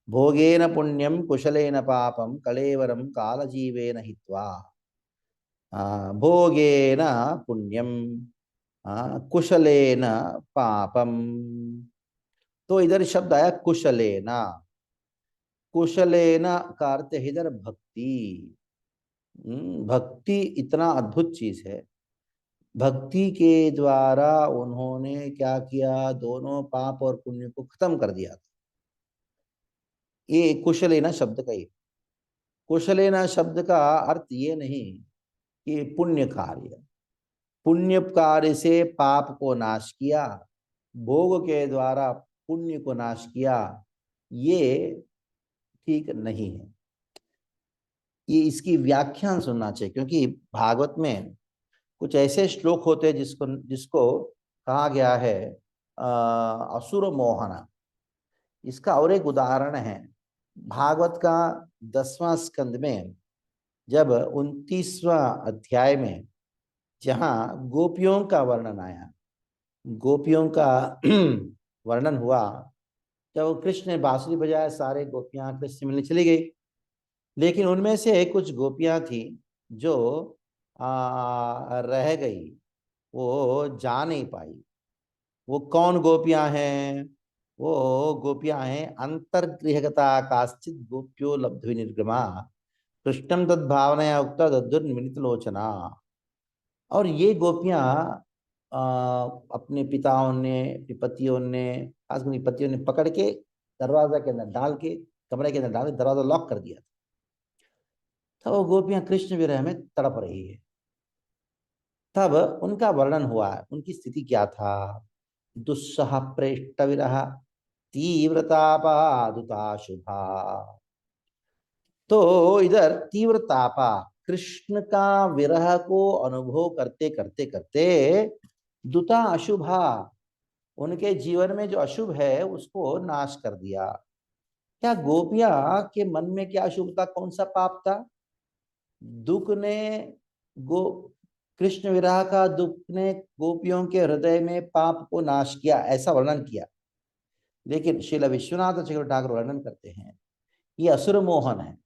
भोगेन पुण्यम कुशलेन पापम कलेवरम कालजीवेन हित्वा। भोगेन पुण्यम कुशलेन पापम। तो इधर शब्द आया कुशलेना। कुशलेना का अर्थ है इधर भक्ति। भक्ति इतना अद्भुत चीज है। भक्ति के द्वारा उन्होंने क्या किया, दोनों पाप और पुण्य को खत्म कर दिया था। ये कुशलेना शब्द का ही। कुशलेना शब्द का अर्थ ये नहीं कि पुण्य कार्य, पुण्य कार्य से पाप को नाश किया, भोग के द्वारा पुण्य को नाश किया, ये ठीक नहीं है। ये इसकी व्याख्यान सुनना चाहिए, क्योंकि भागवत में कुछ ऐसे श्लोक होते हैं जिसको जिसको कहा गया है असुर मोहना। इसका और एक उदाहरण है भागवत का 10वां स्कंद में, जब 29वां अध्याय में जहाँ गोपियों का वर्णन आया, गोपियों का वर्णन हुआ। जब कृष्ण ने बांसुरी बजाया, सारे गोपियां कृष्ण से मिलने चली गई, लेकिन उनमें से कुछ गोपियां थी जो रह गई, वो जा नहीं पाई। वो कौन गोपियां हैं? वो गोपियां हैं अंतर्गृहगता काश्चित गोप्यो लब्ध विनिर्गमा कृष्णम तद भावनया उक्ता दद्दुर्मिलित लोचना। और ये गोपियां अपने पिताओं ने, अपने पतियों ने, खास अपनी पतियों ने पकड़ के दरवाजा के अंदर डाल के, कमरे के अंदर डाल के दरवाजा लॉक कर दिया। तब वो गोपियां कृष्ण विरह में तड़प रही है। तब उनका वर्णन हुआ है, उनकी स्थिति क्या था। दुस्सह प्रेष्ट विरह तीव्रतापादुता शुभा। तो इधर तीव्रतापा, कृष्ण का विरह को अनुभव करते करते करते दुता अशुभा, उनके जीवन में जो अशुभ है उसको नाश कर दिया। क्या गोपियां के मन में क्या अशुभ था, कौन सा पाप था? दुख ने गो कृष्ण विरह का दुख ने गोपियों के हृदय में पाप को नाश किया, ऐसा वर्णन किया। लेकिन श्रील विश्वनाथ चक्रवर्ती ठाकुर वर्णन करते हैं ये असुर मोहन है।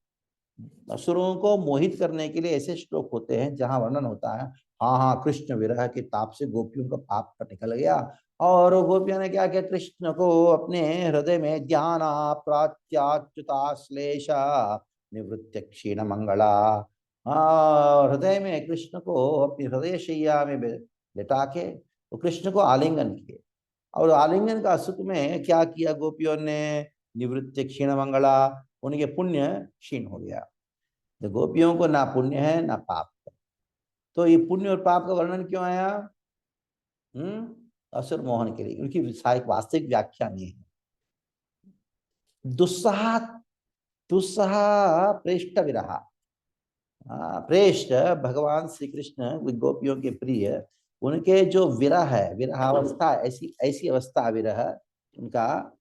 असुरों को मोहित करने के लिए ऐसे श्लोक होते हैं जहां वर्णन होता है, हाँ हाँ कृष्ण विरह के ताप से गोपियों का पाप निकल गया, और गोपियों ने क्या किया, कृष्ण को अपने हृदय में ध्यान प्राच्याच्युताश्लेष निवृत्त क्षीण मंगला। हृदय में कृष्ण को अपनी हृदय शैया में लेटा के वो कृष्ण को आलिंगन किए, और आलिंगन का सुख में क्या किया गोपियों ने, निवृत्त क्षीण मंगला, उनके पुण्य क्षीण हो गया। तो गोपियों को ना पुण्य है ना पाप है। तो ये पुण्य और पाप का वर्णन क्यों आया? असुर मोहन के लिए, उनकी वास्तविक व्याख्या नहीं है। दुस्सह दुस्सह प्रेष्ट विरह, प्रेष्ट भगवान श्री कृष्ण गोपियों के प्रिय, उनके जो विरह है, विरहावस्था, ऐसी ऐसी अवस्था विरह उनका,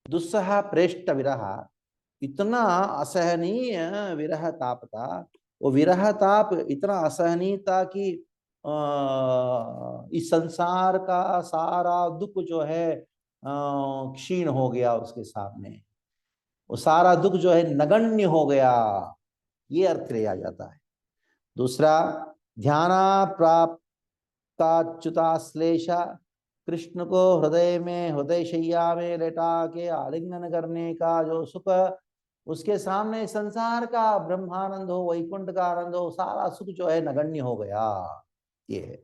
दुस्सह प्रेष्ट विरह, इतना असहनीय विरह ताप था। वो विरह ताप इतना असहनीय था कि इस संसार का सारा दुख जो है क्षीण हो गया उसके सामने। वो सारा दुख जो है नगण्य हो गया, ये अर्थ लिया जाता है। दूसरा, ध्याना प्राप्ताच्युताश्लेषा, कृष्ण को हृदय में, हृदय शैया में लेटा के आलिंगन करने का जो सुख, उसके सामने संसार का ब्रह्मानंद हो, वैकुंठ का आनंद हो, सारा सुख जो है नगण्य हो गया। ये है।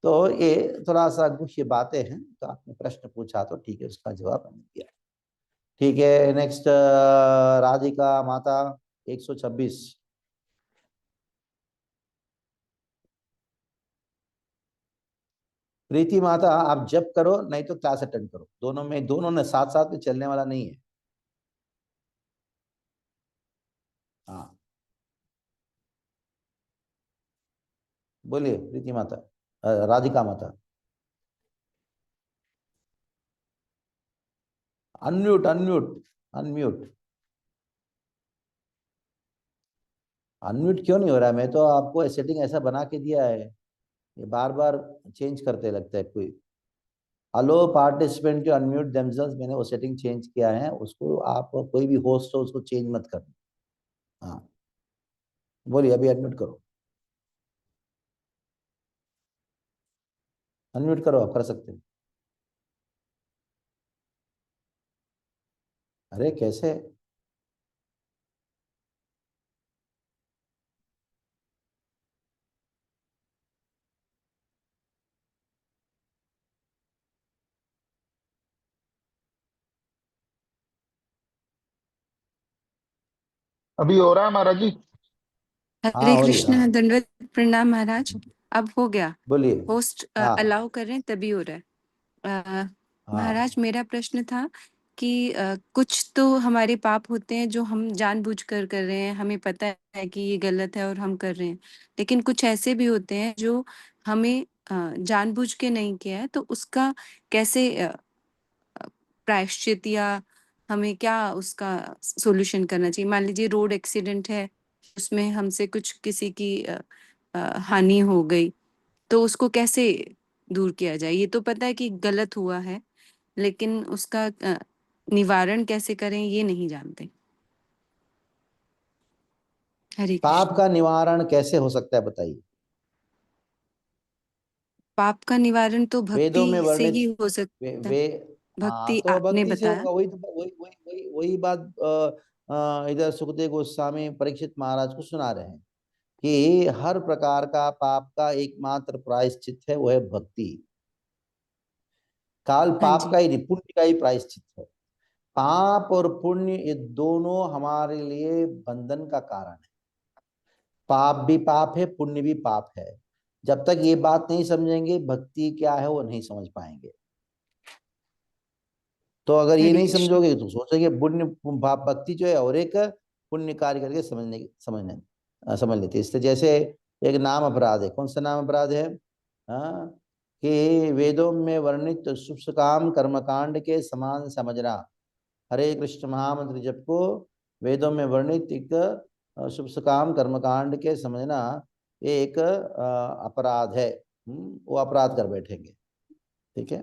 तो ये थोड़ा सा गुह्य बातें हैं, तो आपने प्रश्न पूछा तो ठीक है, उसका जवाब मैंने दिया। ठीक है, नेक्स्ट राधिका माता 126। प्रीति माता आप जप करो, नहीं तो क्लास अटेंड करो, दोनों ने साथ साथ में चलने वाला नहीं है। हाँ बोलिए प्रीति माता, राधिका माता। Unmute unmute unmute. अनम्यूट क्यों नहीं हो रहा है? मैं तो आपको सेटिंग ऐसा बना के दिया है। ये बार बार चेंज करते लगता है कोई। अलो पार्टिसिपेंट टू अनम्यूट देमसेल्व्स, मैंने वो सेटिंग चेंज किया है, उसको आप कोई भी होस्ट हो उसको चेंज मत करना। हाँ बोलिए, अभी अनम्यूट करो, अनम्यूट करो, आप कर सकते हैं। अरे कैसे? अभी हो रहा है महाराज जी? हाँ हरे हो रही है, कृष्णा, हाँ दंडवत प्रणाम महाराज। अब हो गया। बोलिए। होस्ट हाँ अलाउ कर रहे हैं तभी हो रहा है। महाराज, हाँ मेरा प्रश्न था कि कुछ तो हमारे पाप होते हैं जो हम जानबूझकर कर रहे हैं, हमें पता है कि ये गलत है और हम कर रहे हैं। लेकिन कुछ ऐसे भी होते हैं जो हमें जानबूझ के नहीं किया है, तो उसका कैसे प्रायश्चित या हमें क्या उसका सॉल्यूशन करना चाहिए? मान लीजिए रोड एक्सीडेंट है, उसमें हमसे कुछ किसी की हानि हो गई, तो उसको कैसे दूर किया जाए? ये तो पता है कि गलत हुआ है, लेकिन उसका निवारण कैसे करें ये नहीं जानते। हरे पाप कृष्ण। का निवारण कैसे हो सकता है बताइए? पाप का निवारण तो वेदों में भक्ति से वर्णित ही हो वे, सकता है। वे हाँ भक्ति तो आपने भक्ति से बताया। होगा, वही तो वही बात इधर सुखदेव गोस्वामी परीक्षित महाराज को सुना रहे हैं कि हर प्रकार का पाप का एकमात्र प्रायश्चित है, वो है भक्ति। काल हाँ पाप का जी। ही नहीं, पुण्य का ही प्रायश्चित है। पाप और पुण्य ये दोनों हमारे लिए बंधन का कारण है। पाप भी पाप है, पुण्य भी पाप है। जब तक ये बात नहीं समझेंगे भक्ति क्या है वो नहीं समझ पाएंगे। तो अगर ये हरे नहीं कृष्ण। समझोगे तो सोचेंगे पुण्य भक्ति जो है और एक पुण्य कार्य करके समझ लेते। इसलिए जैसे एक नाम अपराध है, कौन सा नाम अपराध है? हाँ, कि वेदों में वर्णित शुभ काम कर्मकांड के समान समझना। हरे कृष्ण महामंत्र जप को वेदों में वर्णित एक शुभ काम कर्मकांड के समझना एक अपराध है। वो अपराध कर बैठेंगे। ठीक है।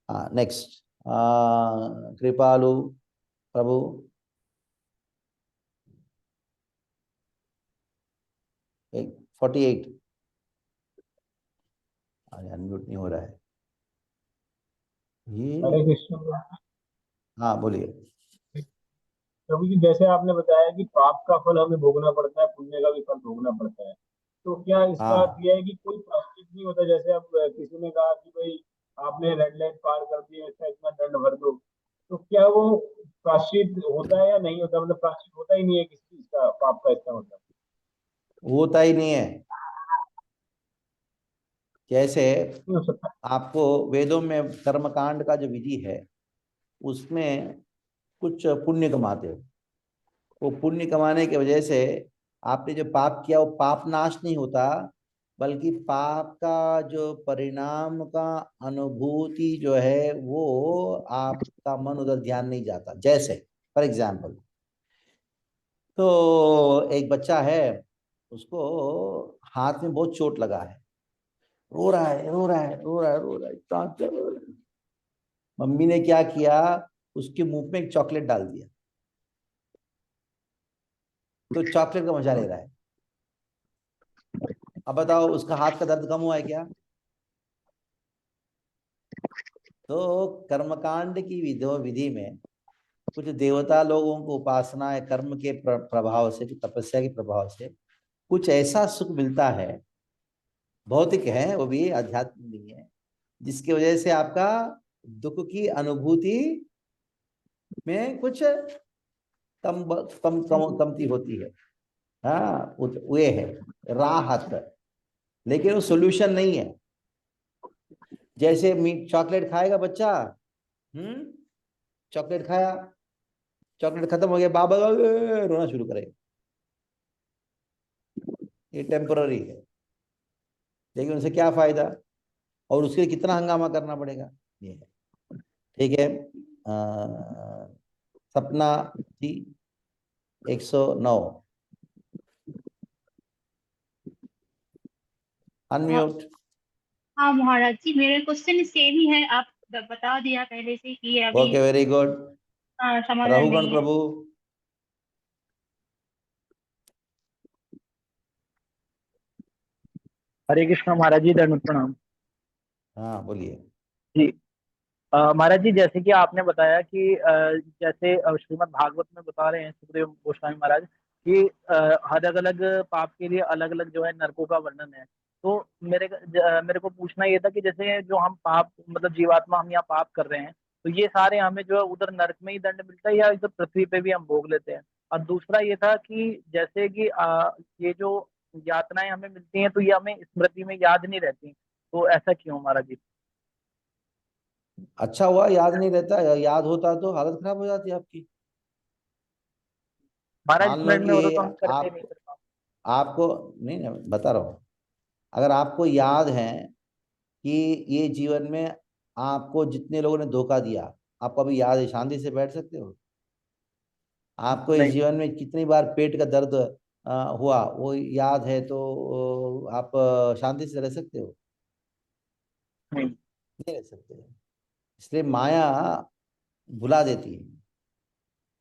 हाँ नेक्स्ट, कृपालु प्रभु। 48। अरे अनम्यूट नहीं हो रहा है हरे ये। कृष्ण। हाँ बोलिए। प्रभु जी, जैसे आपने बताया कि पाप का फल हमें भोगना पड़ता है, पुण्य का भी फल भोगना पड़ता है, तो क्या इसका अर्थ हाँ यह है कि कोई प्रायश्चित नहीं होता? जैसे अब किसी ने कहा कि भाई आपने रेड लाइट पार कर दी है, इसका इतना दंड भर दो, तो क्या वो प्रायश्चित होता है या नहीं होता? मतलब प्रायश्चित होता ही नहीं है किसी चीज का, पाप का, इसका मतलब। होता ही नहीं है। जैसे नहीं हो सकता। आपको वेदों में कर्मकांड का जो विधि है उसमें कुछ पुण्य कमाते हो। वो पुण्य कमाने की वजह से आपने जो पाप किया वो पाप नाश नहीं होता, बल्कि पाप का जो परिणाम का अनुभूति जो है वो आपका मन उधर ध्यान नहीं जाता। जैसे फॉर एग्जाम्पल, तो एक बच्चा है, उसको हाथ में बहुत चोट लगा है, रो रहा है रो रहा है रो रहा है रो रहा है, इतना दर्द। मम्मी ने क्या किया, उसके मुंह में एक चॉकलेट डाल दिया, तो चॉकलेट का मजा ले रहा है। अब बताओ उसका हाथ का दर्द कम हुआ है क्या? तो कर्मकांड की विधि में कुछ देवता लोगों को उपासना या कर्म के प्रभाव से, तपस्या के प्रभाव से कुछ ऐसा सुख मिलता है, भौतिक है वो भी, आध्यात्मिक नहीं है, जिसकी वजह से आपका दुख की अनुभूति में कुछ कमती होती है। हाँ वो है राहत, लेकिन वो सोल्यूशन नहीं है। जैसे मीट चॉकलेट खाएगा बच्चा, चॉकलेट खाया, चॉकलेट खत्म हो गया, बाबा रोना शुरू करेगा। ये टेम्पररी है, लेकिन उनसे क्या फायदा, और उसके लिए कितना हंगामा करना पड़ेगा। ये है। ठीक है। सपना जी 109, हाँ, अनम्यूट। हाँ महाराज जी, मेरा क्वेश्चन सेम ही है। आप बता दिया पहले से कि अभी ओके, वेरी गुड। समाधान रहुगण नहीं है। प्रभु। हरे कृष्णा महाराज जी, दंड प्रणाम। हाँ, बोलिए। जी, महाराज जी, जैसे कि आपने बताया कि जैसे श्रीमद् भागवत में बता रहे हैं सुखदेव गोस्वामी महाराज कि अलग अलग पाप के लिए अलग अलग जो है नरकों का वर्णन है। तो मेरे को पूछना ये था कि जैसे जो हम पाप मतलब जीवात्मा हम यहाँ पाप कर रहे हैं, तो ये सारे हमें जो है उधर नरक में ही दंड मिलता है या इधर पृथ्वी पे भी हम भोग लेते हैं? और दूसरा ये था कि जैसे कि ये जो यातनाएं हमें मिलती हैं तो ये हमें स्मृति में याद नहीं रहती, तो ऐसा क्यों महाराज जी? अच्छा हुआ याद नहीं रहता, याद होता तो हालत खराब हो जाती आपकी। महाराज मान लो स्मरण में कि होता तो हम करते नहीं आप करता। आपको नहीं नहीं, बता रहा हूँ। अगर आपको याद है कि ये जीवन में आपको जितने लोगों ने धोखा दिया, आपको अभी याद है, शांति से बैठ सकते हो? आपको इस नहीं जीवन में कितनी बार पेट का दर्द हुआ, वो याद है तो आप शांति से रह सकते हो? नहीं। नहीं रह सकते। इसलिए माया भुला देती है।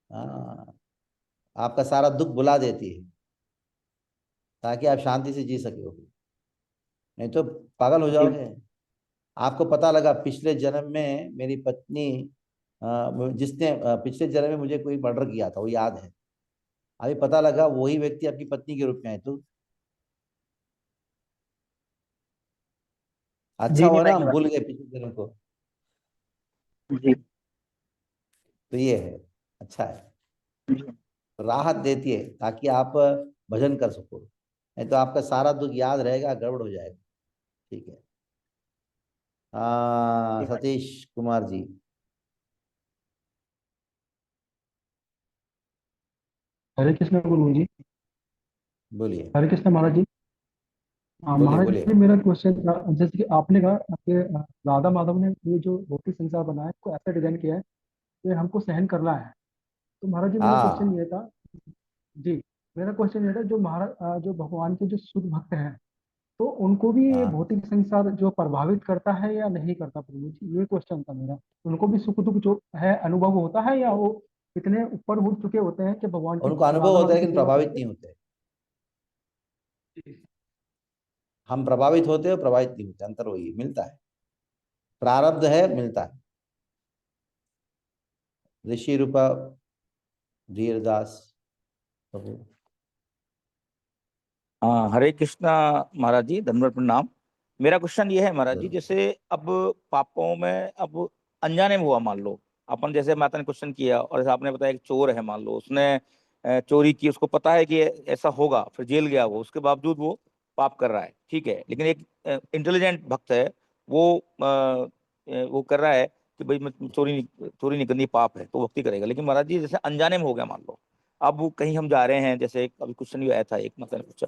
हाँ, आपका सारा दुख भुला देती है ताकि आप शांति से जी सके हो, नहीं तो पागल हो जी। जाओगे। आपको पता लगा पिछले जन्म में मेरी पत्नी जिसने पिछले जन्म में मुझे कोई मर्डर किया था, वो याद है। अभी पता लगा वही व्यक्ति आपकी पत्नी के रूप में है, तो अच्छा जी नहीं, हुआ ना नहीं हम हुआ। भूल गए पिछले जन्म को। जी। तो ये है, अच्छा है, जी। राहत देती है ताकि आप भजन कर सको, नहीं तो आपका सारा दुख याद रहेगा, गड़बड़ हो जाएगा। ठीक है। जी भाई। सतीश कुमार जी, हरे कृष्ण गुरु जी। बोलिए। हरे कृष्ण महाराज जी। बोलिए महाराज बोलिए। जी, मेरा क्वेश्चन था जैसे कि आपने कहा कि राधा माधव ने ये जो भौतिक संसार बनाया है इसको ऐसा डिजाइन किया है कि हमको सहन करना है। तो महाराज जी, मेरा क्वेश्चन हाँ ये था। जी, मेरा क्वेश्चन ये था, जो जो भगवान के जो शुद्ध भक्त हैं, तो उनको भी ये हाँ, भौतिक संसार जो प्रभावित करता है या नहीं करता प्रभु जी? ये क्वेश्चन था मेरा। उनको भी सुख दुख जो है अनुभव होता है या वो इतने ऊपर उठ चुके होते हैं कि भगवान की उनको अनुभव राधा होता माधव है की लेकिन सेवा प्रभावित करके? नहीं होते। जी। हम प्रभावित होते हैं, प्रभावित नहीं होते, अंतर वही मिलता है। प्रारब्ध है, मिलता है। ऋषि रूपा धीरदास प्रभु। हाँ, हरे कृष्णा महाराज जी, धन्यवाद प्रणाम। मेरा क्वेश्चन ये है महाराज जी, जरूर। जैसे अब पापों में अब अनजाने में हुआ, मान लो अपन, जैसे माता ने क्वेश्चन किया और जैसे आपने बताया कि चोर है, मान लो उसने चोरी की, उसको पता है कि ऐसा होगा, फिर जेल गया वो, उसके बावजूद वो पाप कर रहा है, ठीक है। लेकिन एक इंटेलिजेंट भक्त है, वो वो कर रहा है कि भाई मैं चोरी नहीं करनी, पाप है तो भक्ति करेगा। लेकिन महाराज जी जैसे अनजाने में हो गया, मान लो अब वो कहीं हम जा रहे हैं, जैसे अभी क्वेश्चन भी आया था, एक माता ने पूछा,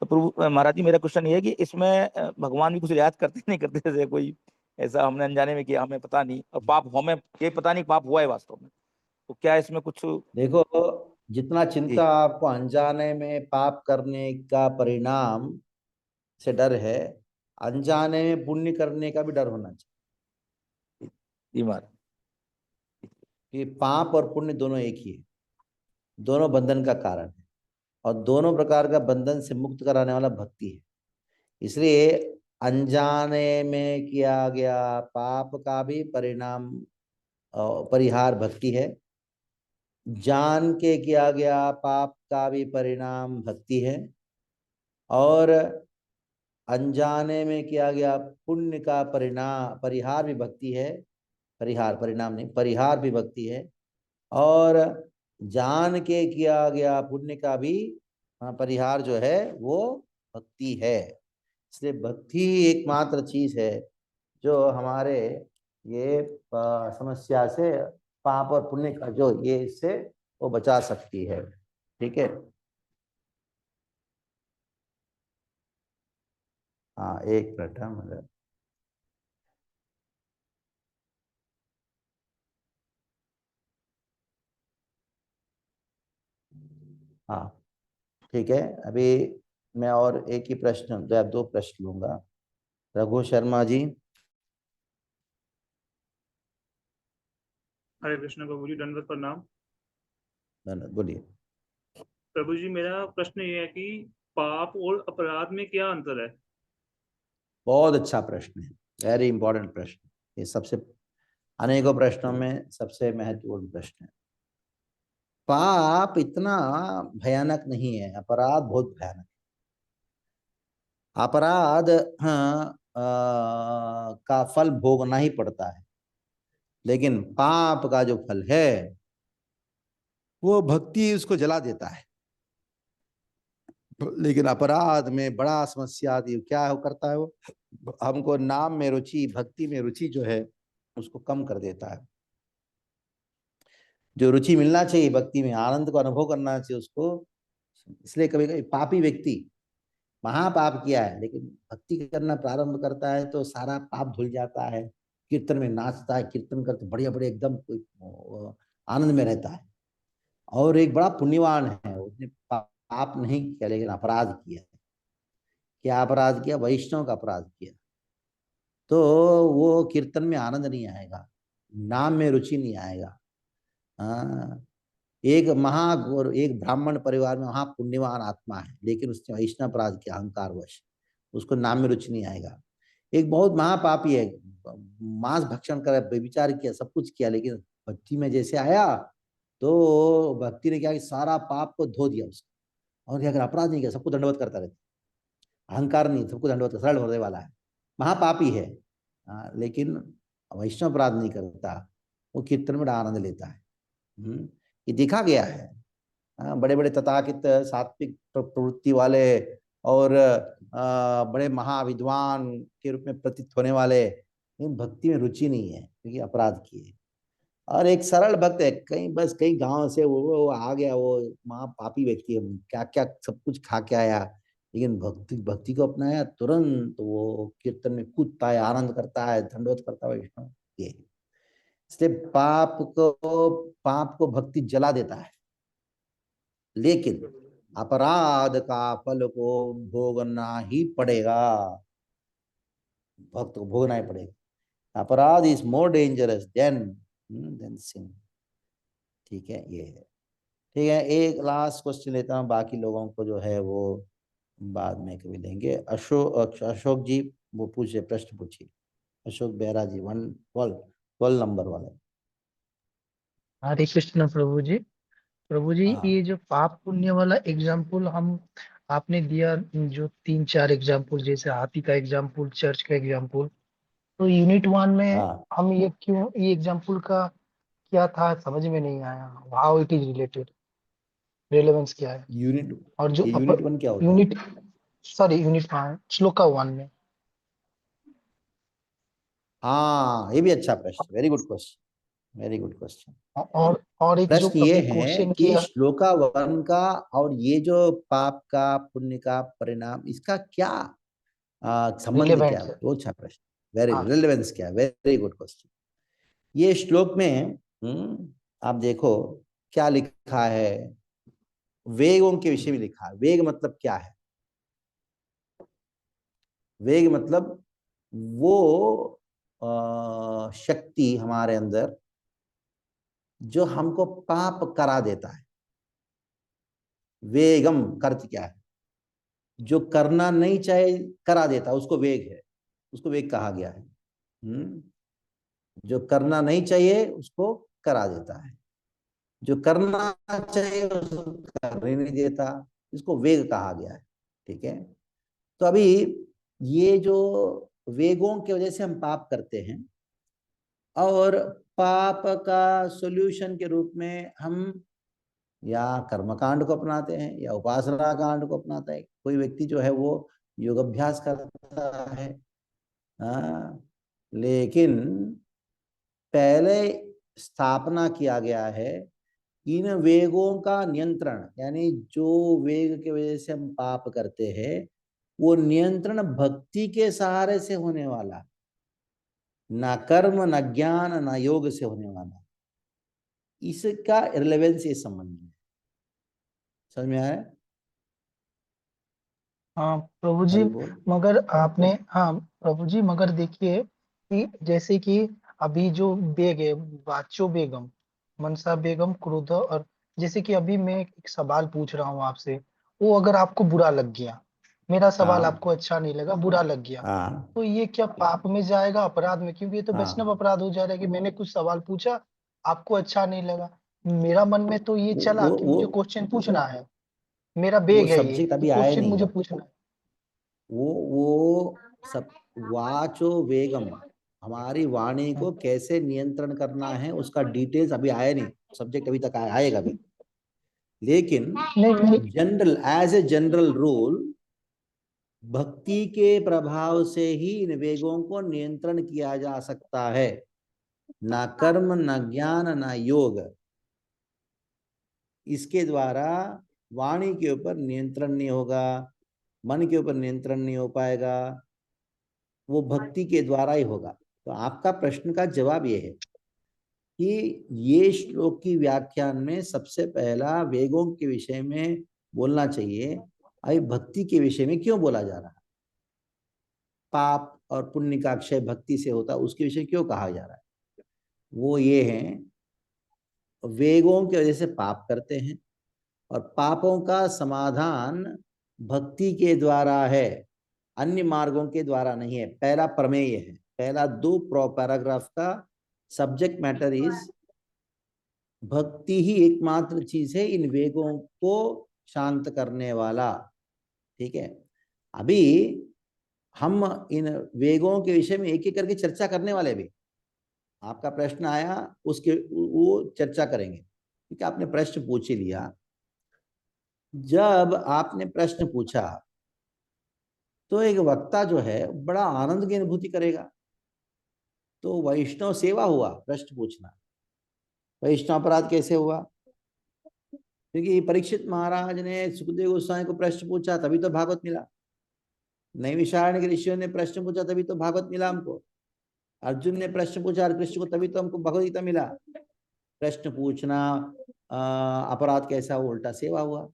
तो प्रभु महाराज जी मेरा क्वेश्चन ये है कि इसमें भगवान भी कुछ रियायत करते नहीं करते, जैसे कोई ऐसा हमने अनजाने में किया, हमें पता नहीं, और पाप हमें ये पता नहीं पाप हुआ है वास्तव में, तो क्या इसमें कुछ? देखो, जितना चिंता जी आपको अनजाने में पाप करने का परिणाम से डर है, अनजाने में पुण्य करने का भी डर होना चाहिए। जी महाराज। कि पाप और पुण्य दोनों एक ही है, दोनों बंधन का कारण है, और दोनों प्रकार का बंधन से मुक्त कराने वाला भक्ति है। इसलिए अनजाने में किया गया पाप का भी परिणाम परिहार भक्ति है, जान के किया गया पाप का भी परिणाम भक्ति है, और अनजाने में किया गया पुण्य का परिणाम परिहार भी भक्ति है। परिहार, परिणाम नहीं, परिहार भी भक्ति है। और जान के किया गया पुण्य का भी परिहार जो है वो भक्ति है। इसलिए भक्ति एकमात्र चीज है जो हमारे ये समस्या से, पाप और पुण्य का जो ये इससे वो बचा सकती है। ठीक है। हाँ, एक मिनट है मगर। हाँ, ठीक है। अभी मैं और एक ही प्रश्न, दो प्रश्न लूंगा। रघु शर्मा जी। हरे कृष्ण प्रभु जी, दंडवत प्रणाम। धन्यवाद, बोलिए। प्रभु जी, मेरा प्रश्न ये है कि पाप और अपराध में क्या अंतर है? बहुत अच्छा प्रश्न है, वेरी इंपॉर्टेंट प्रश्न। ये सबसे अनेकों प्रश्नों में सबसे महत्वपूर्ण प्रश्न है। पाप इतना भयानक नहीं है, अपराध बहुत भयानक है। अपराध हाँ, का फल भोगना ही पड़ता है, लेकिन पाप का जो फल है वो भक्ति उसको जला देता है। लेकिन अपराध में बड़ा समस्या आती है। क्या हो करता है वो, हमको नाम में रुचि, भक्ति में रुचि जो है उसको कम कर देता है। जो रुचि मिलना चाहिए भक्ति में, आनंद को अनुभव करना चाहिए उसको, इसलिए कभी कभी पापी व्यक्ति महापाप किया है लेकिन भक्ति करना प्रारंभ करता है तो सारा पाप धुल जाता है। कीर्तन में नाचता है, कीर्तन करते बढ़िया बढ़िया एकदम आनंद में रहता है। और एक बड़ा पुण्यवान है, उसने पाप नहीं किया लेकिन अपराध किया। क्या अपराध किया? वैष्णव का अपराध किया। तो वो कीर्तन में आनंद नहीं आएगा, नाम में रुचि नहीं आएगा। हाँ, एक ब्राह्मण परिवार में वहां पुण्यवान आत्मा है लेकिन उसने वैष्णव अपराध किया अहंकारवश, उसको नाम में रुचि नहीं आएगा। एक बहुत महापापी है, मांस भक्षण कर, व्यभिचार किया, सब कुछ किया, लेकिन भक्ति में जैसे आया तो भक्ति ने क्या कि सारा पाप को धो दिया उसको। और अगर अपराध नहीं किया, सबको दंडवत करता रहता, अहंकार नहीं, सबको दंडवत, सरल होने वाला है, महापापी है। लेकिन वैष्णव अपराध नहीं करता, वो कीर्तन में आनंद लेता है। ये देखा गया है। बड़े बड़े तथाकथित सात्विक प्रवृत्ति वाले और बड़े महाविद्वान के रूप में प्रतीत होने वाले, लेकिन भक्ति में रुचि नहीं है क्योंकि अपराध किए। और एक सरल भक्त है, कई गांव से वो आ गया, वो महापापी व्यक्ति है, क्या क्या सब कुछ खा के आया, लेकिन भक्ति को अपनाया, तुरंत वो कीर्तन में कूदता है, आनंद करता है, दंडवत करता है वैष्णव। ये इसलिए पाप को भक्ति जला देता है, लेकिन अपराध का फल को भोगना ही पड़ेगा, भक्त को भोगना ही पड़ेगा। अपराध इज मोर डेंजरस देन सिन। ठीक है, ये है। ठीक है, एक लास्ट क्वेश्चन लेता हूँ, बाकी लोगों को जो है वो बाद में कभी देंगे। अशोक जी वो पूछे, प्रश्न पूछिए। अशोक बेहरा जी, 12 नंबर वाले। हरे कृष्ण प्रभु जी। प्रभु जी, हाँ ये जो पाप पुण्य वाला एग्जाम्पल हम आपने दिया, जो 3-4 एग्जाम्पल, जैसे हाथी का एग्जाम्पल, चर्च का एग्जाम्पल, तो यूनिट 1 में हाँ, हम ये एग्जाम्पल का क्या था समझ में नहीं आया। How it is related, relevance क्या है? यूनिट और जो ये यूनिट 1 क्या होता है? यूनिट, सॉरी यूनिट श्लोका 1 में। हाँ, ये भी अच्छा प्रश्न, very good question, very good question. और एक जो प्रश्न ये अभी है क्वेश्चन कि किया। श्लोका 1 का और ये जो पाप का पुण्य का परिणाम, इसका क्या संबंध क्या रिलेवेंट है? है। वो अच्छा प्रश्न, वेरी हाँ, रिलेवेंस क्या है, वेरी गुड क्वेश्चन। ये श्लोक में आप देखो क्या लिखा है, वेगों के विषय में लिखा है। वेग मतलब क्या है? वेग मतलब वो शक्ति हमारे अंदर जो हमको पाप करा देता है। वेगम कर्त क्या है? जो करना नहीं चाहे करा देता, उसको वेग है, उसको वेग कहा गया है। जो करना नहीं चाहिए उसको करा देता है, जो करना चाहिए उसको करने नहीं देता, इसको वेग कहा गया है। ठीक है, तो अभी ये जो वेगों की वजह से हम पाप करते हैं, और पाप का सॉल्यूशन के रूप में हम या कर्मकांड को अपनाते हैं या उपासना कांड को अपनाता है। कोई व्यक्ति जो है वो योग अभ्यास करता है। लेकिन पहले स्थापना किया गया है इन वेगों का नियंत्रण, यानी जो वेग की वजह से हम पाप करते हैं वो नियंत्रण भक्ति के सहारे से होने वाला, ना कर्म, ना ज्ञान, ना योग से होने वाला। इसका रिलेवेंस ये संबंध है। समझ में आया? हाँ प्रभु जी, हरि बोल। मगर आपने, हाँ प्रभु जी, मगर देखिए कि जैसे कि अभी जो बेग है, बाचो बेगम, मनसा बेगम, क्रोधा, और जैसे कि अभी मैं एक सवाल पूछ रहा हूँ आपसे, वो अगर आपको बुरा लग गया, मेरा सवाल हाँ आपको अच्छा नहीं लगा, बुरा लग गया, हाँ तो ये क्या पाप में जाएगा, अपराध में? क्योंकि ये तो वैष्णव हाँ, अपराध हो जा रहा है कि मैंने कुछ सवाल पूछा, आपको अच्छा नहीं लगा। मेरा मन में तो ये चला वो कि वो मुझे क्वेश्चन पूछना है, मेरा वो बेग है ये, सब्जेक्ट तो अभी आया क्वेश्चन नहीं। मुझे पूछना है। वो सब वाचो वेगम, हमारी वाणी को कैसे नियंत्रण करना है उसका डिटेल्स अभी आया नहीं, सब्जेक्ट अभी तक आएगा अभी। लेकिन नहीं नहीं, general, as a general rule, भक्ति के प्रभाव से ही इन वेगों को नियंत्रण किया जा सकता है, ना कर्म, ना ज्ञान, ना योग। इसके द्वारा वाणी के ऊपर नियंत्रण नहीं होगा, मन के ऊपर नियंत्रण नहीं हो पाएगा, वो भक्ति के द्वारा ही होगा। तो आपका प्रश्न का जवाब ये है कि ये श्लोक की व्याख्यान में सबसे पहला वेगों के विषय में बोलना चाहिए। अभी भक्ति के विषय में क्यों बोला जा रहा है? पाप और पुण्य का अक्षय भक्ति से होता, उसके विषय क्यों कहा जा रहा है? वो ये है, वेगों की वजह से पाप करते हैं और पापों का समाधान भक्ति के द्वारा है, अन्य मार्गों के द्वारा नहीं है। पहला प्रमेय है, पहला 2 पैराग्राफ का सब्जेक्ट मैटर इज भक्ति ही एकमात्र चीज है इन वेगों को शांत करने वाला। ठीक है, अभी हम इन वेगों के विषय में एक एक करके चर्चा करने वाले भी। आपका प्रश्न आया, उसके वो चर्चा करेंगे। ठीक है, आपने प्रश्न पूछ ही लिया। जब आपने प्रश्न पूछा तो एक वक्ता जो है बड़ा आनंद की अनुभूति करेगा। तो वैष्णव सेवा हुआ प्रश्न पूछना। वैष्णव अपराध कैसे हुआ? क्योंकि परीक्षित महाराज ने सुखदेव गोस्वामी को प्रश्न पूछा, तभी तो भागवत मिला। नैमिषारण्य के ऋषियों ने प्रश्न पूछा, तभी तो भागवत मिला हमको। अर्जुन ने प्रश्न पूछा कृष्ण को, तभी तो हमको भगवद गीता मिला। प्रश्न पूछना अपराध कैसा हुआ? उल्टा सेवा हुआ।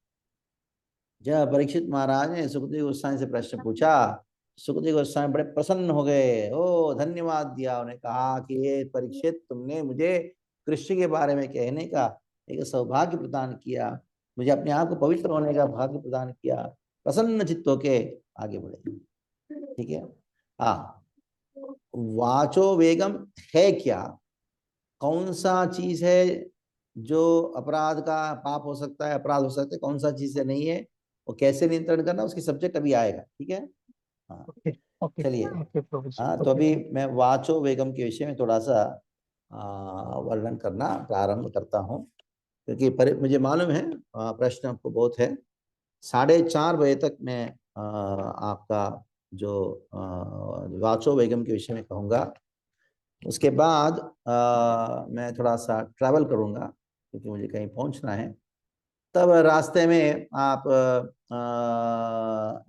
जब परीक्षित महाराज ने सुखदेव गोस्वामी से प्रश्न पूछा, सुखदेव गोस्वामी बड़े प्रसन्न हो गए, ओ धन्यवाद दिया। उन्हें कहा कि ये परीक्षित, तुमने मुझे कृष्ण के बारे में कहने का एक सौभाग्य प्रदान किया, मुझे अपने आप को पवित्र होने का भाग्य प्रदान किया। प्रसन्न चित्त होके आगे बढ़े। ठीक है, हाँ, वाचो वेगम है क्या? कौन सा चीज है जो अपराध का पाप हो सकता है, अपराध हो सकता है, कौन सा चीज से नहीं है, वो कैसे नियंत्रण करना, उसकी सब्जेक्ट अभी आएगा। ठीक है, हाँ ओके ओके चलिए। ओके प्रभु जी, हाँ, तो ओके अभी थैंक मैं वाचो वेगम के विषय में थोड़ा सा वर्णन करना प्रारंभ करता हूँ, क्योंकि मुझे मालूम है प्रश्न आपको बहुत है। 4:30 बजे तक मैं आपका जो वाचो वेगम के विषय में कहूँगा। उसके बाद मैं थोड़ा सा ट्रैवल करूँगा, क्योंकि मुझे कहीं पहुँचना है। तब रास्ते में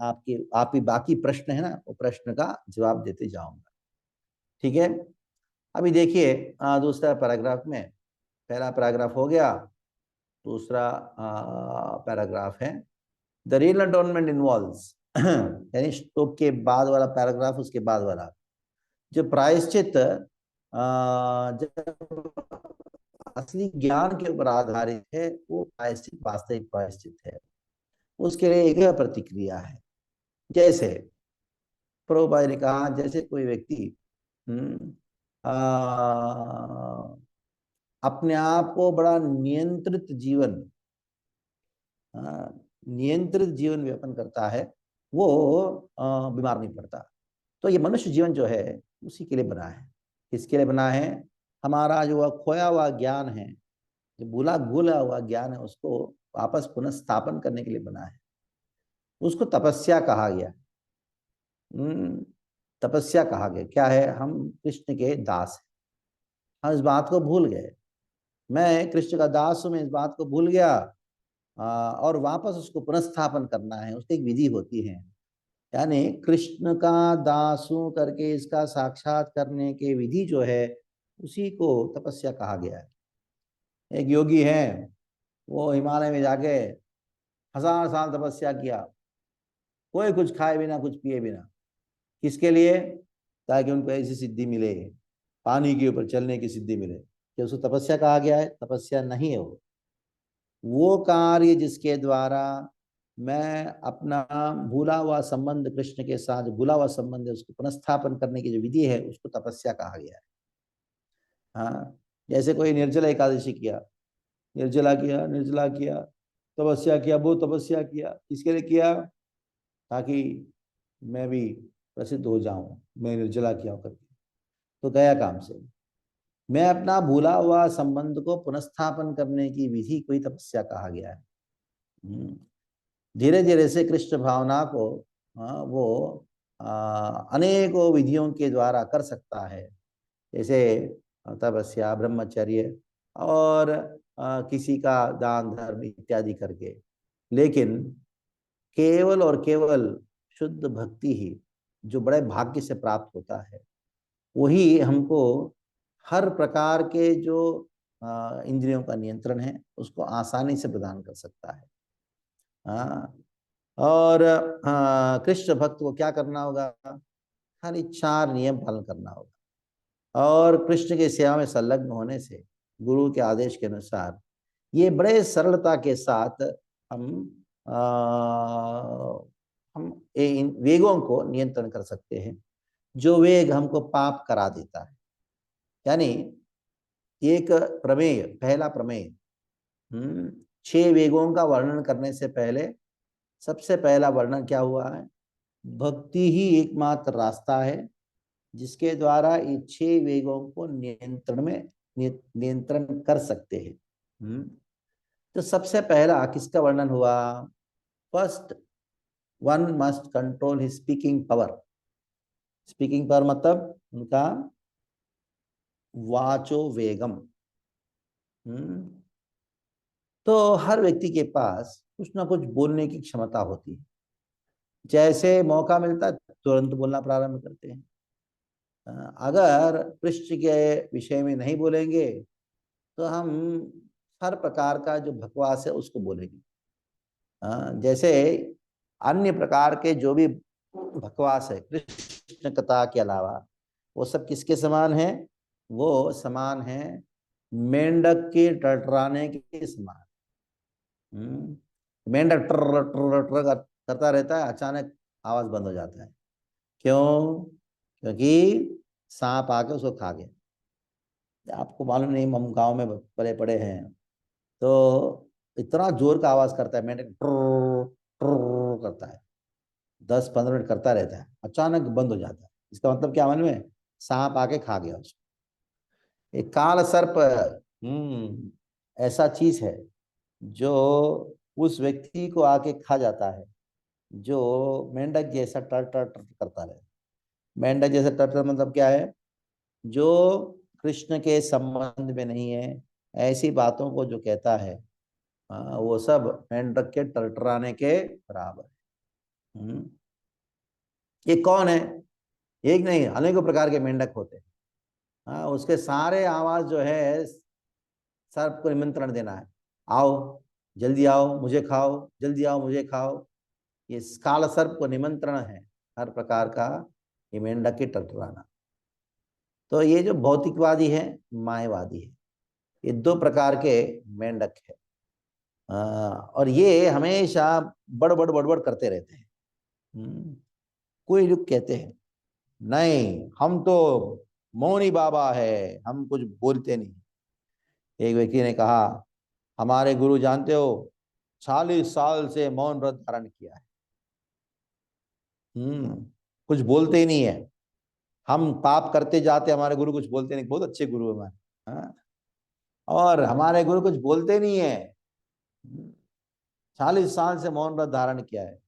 आपकी बाकी प्रश्न है ना, वो प्रश्न का जवाब देते जाऊंगा। ठीक है, अभी देखिए दूसरा पैराग्राफ में, पहला पैराग्राफ हो गया, दूसरा पैराग्राफ है द रियल अटोनमेंट इन्वॉल्व्स, यानी श्लोक के बाद वाला पैराग्राफ, उसके बाद वाला जो प्रायश्चित जब असली ज्ञान के ऊपर आधारित है, वो प्रायश्चित वास्तविक प्रायश्चित है, उसके लिए एक प्रतिक्रिया है। जैसे प्रभुपाद ने कहा, जैसे कोई व्यक्ति अपने आप को बड़ा नियंत्रित जीवन व्यापन करता है, वो बीमार नहीं पड़ता। तो ये मनुष्य जीवन जो है उसी के लिए बना है। किसके लिए बना है? हमारा जो खोया हुआ ज्ञान है, जो भूला हुआ ज्ञान है, उसको वापस पुनः स्थापन करने के लिए बना है। उसको तपस्या कहा गया। तपस्या कहा गया। क्या है? हम कृष्ण के दास हैं, हम इस बात को भूल गए। मैं कृष्ण का दास हूं, मैं इस बात को भूल गया, और वापस उसको पुनर्स्थापन करना है। उसकी एक विधि होती है, यानी कृष्ण का दास हूं करके इसका साक्षात करने की विधि जो है, उसी को तपस्या कहा गया है। एक योगी है, वो हिमालय में जाके 1000 साल तपस्या किया, कोई कुछ खाए बिना, कुछ पिए बिना। किसके लिए? ताकि उनको ऐसी सिद्धि मिले, पानी के ऊपर चलने की सिद्धि मिले। क्या उसको तपस्या कहा गया है? तपस्या नहीं है वो कार्य जिसके द्वारा मैं अपना भूला हुआ संबंध कृष्ण के साथ, जो भूला हुआ संबंध है उसको पुनस्थापन करने की जो विधि है उसको तपस्या कहा गया है। हाँ, जैसे कोई निर्जला एकादशी किया, निर्जला किया, निर्जला किया, तपस्या किया, वो तपस्या किया, किसके लिए किया? ताकि मैं भी प्रसिद्ध हो जाऊं, मैं निर्जला किया करके, तो गया काम से। मैं अपना भूला हुआ संबंध को पुनस्थापन करने की विधि को ही तपस्या कहा गया है। धीरे धीरे से कृष्ण भावना को वो अनेकों विधियों के द्वारा कर सकता है, जैसे तपस्या, ब्रह्मचर्य और किसी का दान धर्म इत्यादि करके। लेकिन केवल और केवल शुद्ध भक्ति ही जो बड़े भाग्य से प्राप्त होता है, वही हमको हर प्रकार के जो इंद्रियों का नियंत्रण है उसको आसानी से प्रदान कर सकता है। और कृष्ण भक्त को क्या करना होगा? खाली 4 नियम पालन करना होगा, और कृष्ण की सेवा में संलग्न होने से गुरु के आदेश के अनुसार ये बड़े सरलता के साथ हम इन वेगों को नियंत्रण कर सकते हैं, जो वेग हमको पाप करा देता है। यानी एक प्रमेय, पहला प्रमेय 6 वेगों का वर्णन करने से पहले सबसे पहला वर्णन क्या हुआ है? भक्ति ही एकमात्र रास्ता है जिसके द्वारा ये 6 वेगों को नियंत्रण कर सकते हैं। तो सबसे पहला किसका वर्णन हुआ? First one must control his speaking power. Speaking power मतलब उनका वाचो वेगम। तो हर व्यक्ति के पास कुछ ना कुछ बोलने की क्षमता होती है। जैसे मौका मिलता है तुरंत बोलना प्रारंभ करते हैं। अगर पृष्ठ के विषय में नहीं बोलेंगे तो हम हर प्रकार का जो बकवास है उसको बोलेंगे। जैसे अन्य प्रकार के जो भी बकवास है कृष्ण कथा के अलावा, वो सब किसके समान है? वो समान है मेंढक के टटराने के समान। मेंढक ट्र ट्र ट्र करता रहता है, अचानक आवाज बंद हो जाता है। क्यों? क्योंकि सांप आके उसको खा गया। आपको मालूम नहीं, हम गांव में पले पड़े हैं, तो इतना जोर का आवाज करता है मेंढक, ट्र ट्र करता है, 10-15 मिनट करता रहता है, अचानक बंद हो जाता है। इसका मतलब क्या मालूम है? सांप आके खा गया उसको। एक काल सर्प ऐसा चीज है जो उस व्यक्ति को आके खा जाता है जो मेंढक जैसा टर टर टर करता रहे। मेंढक जैसा टर टर मतलब क्या है? जो कृष्ण के संबंध में नहीं है, ऐसी बातों को जो कहता है, वो सब मेंढक के टरटराने के बराबर है। ये कौन है? एक नहीं, अनेकों प्रकार के मेंढक होते हैं। उसके सारे आवाज जो है सर्प को निमंत्रण देना है, आओ जल्दी आओ मुझे खाओ, जल्दी आओ मुझे खाओ। ये काल सर्प को निमंत्रण है हर प्रकार का, ये मेंढक के टरटराना। तो ये जो भौतिकवादी है, मायावादी है, ये 2 प्रकार के मेंढक है। और ये हमेशा बड़बड़ बड़बड़ करते रहते हैं। कोई लोग कहते हैं नहीं हम तो मौनी बाबा है, हम कुछ बोलते नहीं। एक व्यक्ति ने कहा हमारे गुरु जानते हो 40 साल से मौन व्रत धारण किया है, कुछ बोलते ही नहीं है, हम पाप करते जाते, हमारे गुरु कुछ बोलते नहीं। बहुत अच्छे गुरु हमारे, और हमारे गुरु कुछ बोलते नहीं है, 40 साल से मौन व्रत धारण किया है।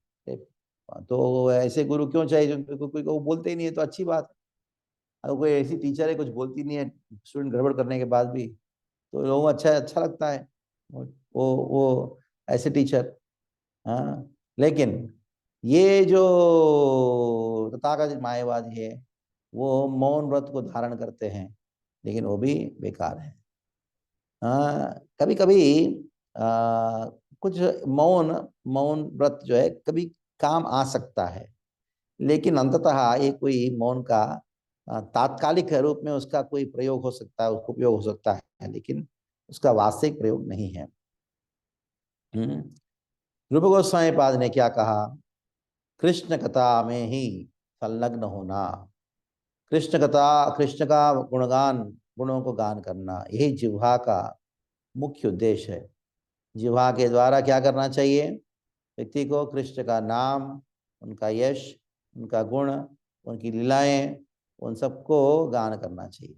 तो ऐसे गुरु क्यों चाहिए? जो कोई को बोलते ही नहीं है तो अच्छी बात है। अगर कोई ऐसी टीचर है कुछ बोलती नहीं है स्टूडेंट गड़बड़ करने के बाद भी, तो लोगों को अच्छा लगता है वो ऐसे टीचर। लेकिन ये जो तथाकथित मायावादी है वो मौन व्रत को धारण करते हैं, लेकिन वो भी बेकार है। कभी कभी कुछ मौन व्रत जो है कभी काम आ सकता है, लेकिन अंततः ये कोई मौन का तात्कालिक रूप में उसका कोई प्रयोग हो सकता है, उसका उपयोग हो सकता है, लेकिन उसका वास्तविक प्रयोग नहीं है। रूप गोस्वामी पाद ने क्या कहा? कृष्ण कथा में ही संलग्न होना, कृष्ण कथा, कृष्ण का गुणगान, गुणों को गान करना, यही जिह्वा का मुख्य उद्देश्य है। जिह्वा के द्वारा क्या करना चाहिए? व्यक्ति को कृष्ण का नाम, उनका यश, उनका गुण, उनकी लीलाएं, उन सबको गान करना चाहिए।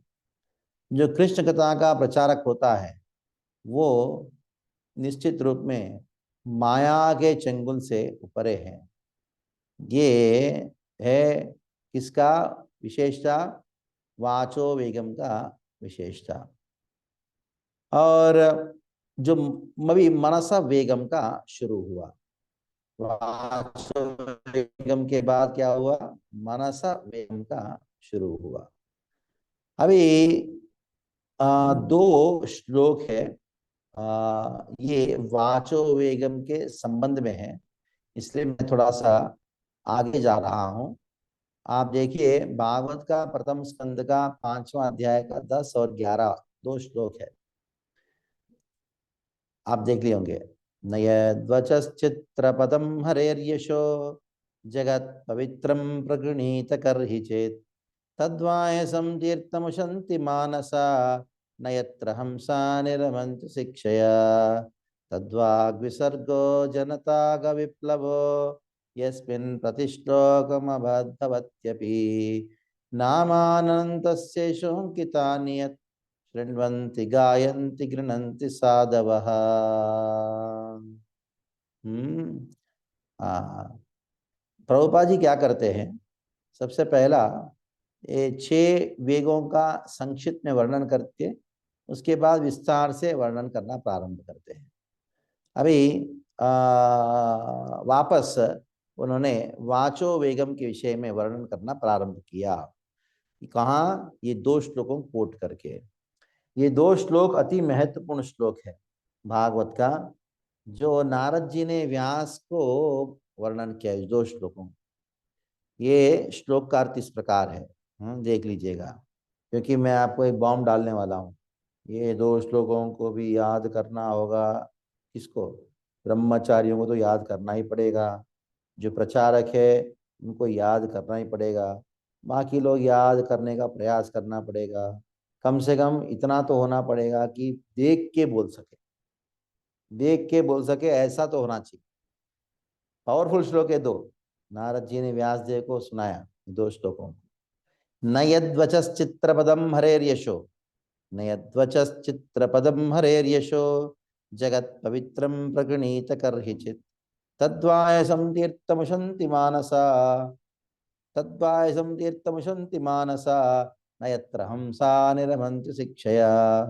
जो कृष्ण कथा का प्रचारक होता है वो निश्चित रूप में माया के चंगुल से उपरे है। ये है किसका विशेषता? वाचो वेगम का विशेषता। और जो अभी मनसा वेगम का शुरू हुआ, वाचो वेगम के बाद क्या हुआ? मनसा वेगम का शुरू हुआ। अभी दो श्लोक है, ये वाचो वेगम के संबंध में है, इसलिए मैं थोड़ा सा आगे जा रहा हूं। आप देखिए भागवत का प्रथम स्कंद का 5वां अध्याय का 10 और 11 दो श्लोक है, आप देख लिए होंगे। नयद्वचश्चित्रपदं हरेर्यशो जगत् पवित्रं प्रगृणीत कर्हि चेत् तद्वायसं तीर्थमुशन्ति मानसा न यत्र हंसा निरमन्ति शिक्षया तद्वाग्विसर्गो जनतागविप्लवो यस्मिन् प्रतिश्लोकमबद्धवत्यपि नामानन्तस्य शोकितानि यत् शृण्वन्ति गायन्ति गृह्णन्ति साधवः। प्रभुपाद जी क्या करते हैं? सबसे पहला ये 6 वेगों का संक्षिप्त में वर्णन करके उसके बाद विस्तार से वर्णन करना प्रारंभ करते हैं। अभी वापस उन्होंने वाचो वेगम के विषय में वर्णन करना प्रारंभ किया। कहाँ? ये 2 श्लोकों को कोट करके। ये 2 श्लोक अति महत्वपूर्ण श्लोक है भागवत का, जो नारद जी ने व्यास को वर्णन किया। 2 श्लोकों, ये श्लोक का अर्थ इस प्रकार है, देख लीजिएगा, क्योंकि मैं आपको एक बॉम्ब डालने वाला हूँ। ये 2 श्लोकों को भी याद करना होगा। किसको? ब्रह्मचारियों को तो याद करना ही पड़ेगा, जो प्रचारक है उनको याद करना ही पड़ेगा, बाकी लोग याद करने का प्रयास करना पड़ेगा। कम से कम इतना तो होना पड़ेगा कि देख के बोल सके, देख के बोल सके, ऐसा तो होना चाहिए। पावरफुल श्लोक है 2, नारद जी ने व्यास देव को सुनाया 2 श्लोकों को। न यद्वचश्चित्रपदं हरेर्यशो, न यद्वचश्चित्रपदं हरेर्यशो जगत् पवित्रं प्रगृणीत कर्हिचित् तद्वायसं तीर्थमुशन्ति मानसा, तद्वायसं तीर्थमुशन्ति मानसा न यत्र हंसा निरमन्ति शिक्षया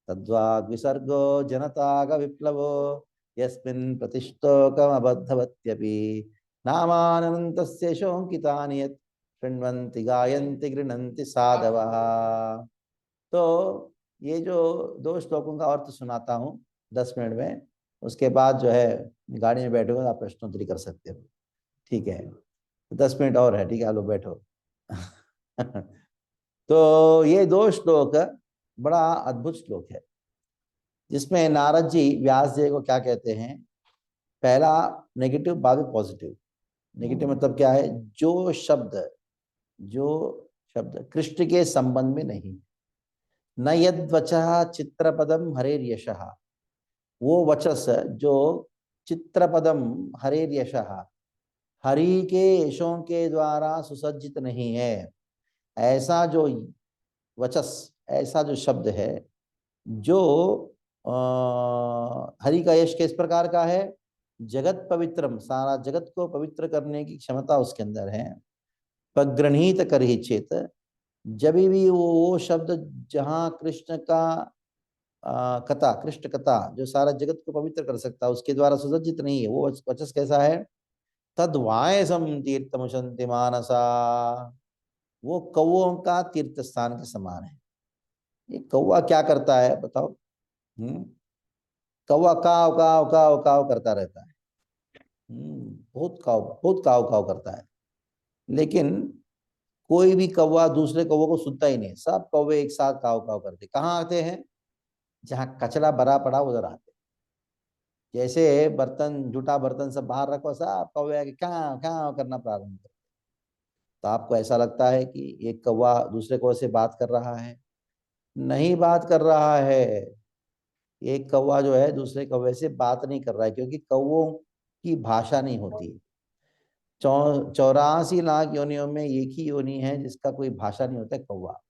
तद्वाग्विसर्गो जनतागविप्लवो यस्मिन् प्रतिष्ठोकमबद्धवत्यपि नामानन्तस्य शोकितानि यत् शृण्वन्ति गायन्ति गृह्णन्ति साधवः। तो ये जो 2 श्लोकों का अर्थ सुनाता हूँ 10 मिनट में, उसके बाद जो है गाड़ी में बैठोगे आप प्रश्नोत्तरी कर सकते हो, ठीक है? 10 मिनट और है, ठीक है? आप लोग बैठो। तो ये 2 श्लोक बड़ा अद्भुत श्लोक है, जिसमें नारद जी व्यास जी को क्या कहते हैं? पहला नेगेटिव, बाद में पॉजिटिव। नेगेटिव मतलब क्या है? जो शब्द कृष्ण के संबंध में नहीं। न यद्वचः चित्रपदम हरेर्यशः, वो वचस जो चित्रपदम हरेर्यशः, हरि के यशों के द्वारा सुसज्जित नहीं है, ऐसा जो वचस, ऐसा जो शब्द है, जो हरि का यश किस प्रकार का है? जगत पवित्रम, सारा जगत को पवित्र करने की क्षमता उसके अंदर है। प्रगृहीत करहि चेत, जब भी वो शब्द जहाँ कृष्ण का कथा, कृष्ण कथा जो सारा जगत को पवित्र कर सकता है, उसके द्वारा सुसज्जित नहीं है, वो वचस कैसा है? तद्वायसम तीर्थमुशन्ति मानसा, वो कौओं का तीर्थ स्थान के समान है। ये कौआ क्या करता है बताओ? कौआ काव काव काव काव करता रहता है। बहुत काव काव करता है, लेकिन कोई भी कौवा दूसरे कौवे को सुनता ही नहीं। सब कौवे एक साथ काव काव करते। कहाँ आते हैं? जहाँ कचरा भरा पड़ा उधर आते। जैसे बर्तन, जूठा बर्तन सब बाहर रखो, सब कौवे आके क्या क्या करना प्रारंभ करते। तो आपको ऐसा लगता है कि एक कौवा दूसरे कौवे से बात कर रहा है? नहीं बात कर रहा है। एक कौवा जो है दूसरे कौवे से बात नहीं कर रहा है, क्योंकि कौवों की भाषा नहीं होती। 84 लाख योनियों में एक ही योनि है जिसका कोई भाषा नहीं होता है, कौवा।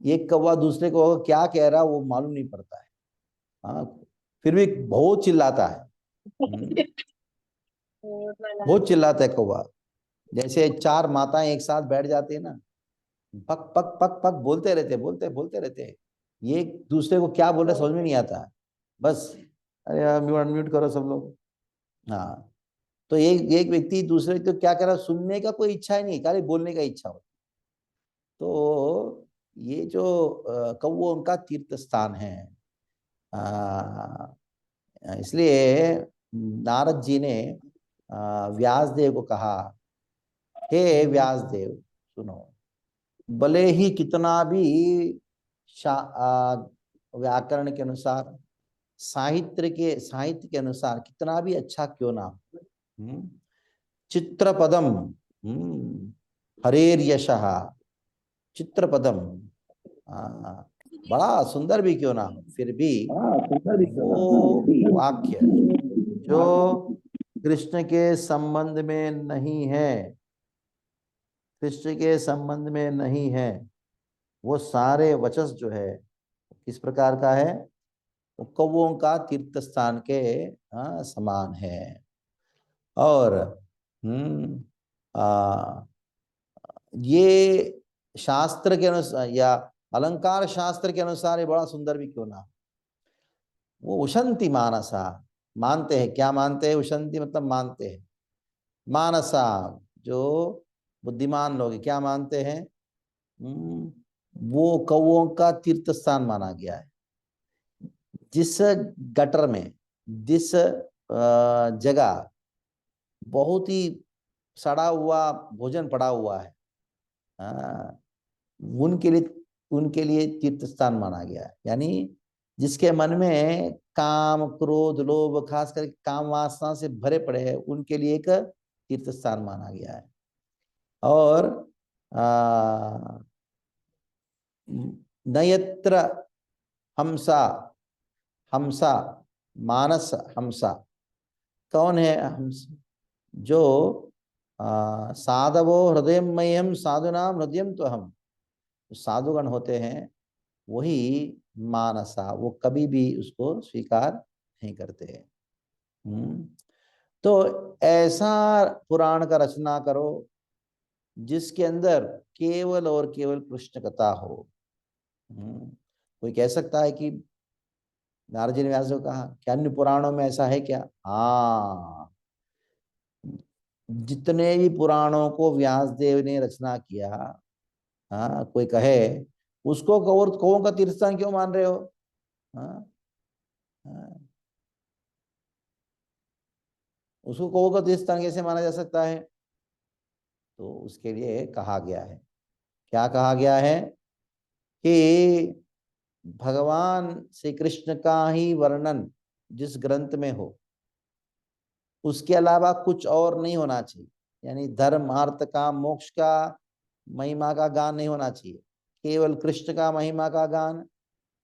एक कौवा दूसरे को क्या कह रहा वो मालूम नहीं पड़ता है। हाँ, फिर भी बहुत चिल्लाता है। बहुत चिल्लाता है कौवा। जैसे 4 माताएं एक साथ बैठ जाती है ना, पक पक पक पक बोलते रहते हैं। ये एक दूसरे को क्या बोल रहे समझ में नहीं आता है। बस अरे यार अनम्यूट करो सब लोग। हाँ, तो एक व्यक्ति दूसरे को क्या कर रहा है, सुनने का कोई इच्छा ही नहीं, खाली बोलने का इच्छा होती। तो ये जो कौवों का तीर्थ स्थान है, इसलिए नारद जी ने व्यास देव को कहा, हे व्यास देव सुनो, भले ही कितना भी व्याकरण के अनुसार, साहित्य के अनुसार कितना भी अच्छा क्यों ना, चित्रपदम हरेर यशः, चित्रपदम बड़ा सुंदर भी क्यों ना, फिर भी वो वाक्य जो कृष्ण के संबंध में नहीं है, कृष्ण के संबंध में नहीं है, वो सारे वचस जो है किस प्रकार का है, वो कौवों का तीर्थ स्थान के समान है। और ये शास्त्र के अनुसार या अलंकार शास्त्र के अनुसार ये बड़ा सुंदर भी क्यों ना, वो उशंति मानसा, मानते हैं। क्या मानते हैं? उशंति मतलब मानते हैं। मानसा जो बुद्धिमान लोग क्या मानते हैं, वो कौवों का तीर्थ स्थान माना गया है। जिस गटर में, जिस जगह बहुत ही सड़ा हुआ भोजन पड़ा हुआ है, उनके लिए तीर्थ स्थान माना गया है। यानी जिसके मन में काम, क्रोध, लोभ, खास करके काम वासना से भरे पड़े हैं, उनके लिए एक तीर्थ स्थान माना गया है। और नयत्र हमसा, हमसा मानस हमसा कौन है? हंस जो साधवो हृदयमय्यम साधुनाम हृदयम तो हम, साधुगण होते हैं वही मानसा, वो कभी भी उसको स्वीकार नहीं करते हैं। तो ऐसा पुराण का रचना करो जिसके अंदर केवल और केवल कृष्ण कथा हो। कोई कह सकता है कि नारद जी ने व्यास को कहा क्या अन्य पुराणों में ऐसा है क्या? हाँ, जितने भी पुराणों को व्यास देव ने रचना किया, हाँ, कोई कहे उसको कौवों का तीर्थस्थान क्यों मान रहे हो? हाँ, हाँ, उसको कौवों का तीर्थस्थान कैसे माना जा सकता है? तो उसके लिए कहा गया है, क्या कहा गया है कि भगवान श्री कृष्ण का ही वर्णन जिस ग्रंथ में हो, उसके अलावा कुछ और नहीं होना चाहिए। यानी धर्म, अर्थ, काम, मोक्ष का महिमा का गान नहीं होना चाहिए, केवल कृष्ण का महिमा का गान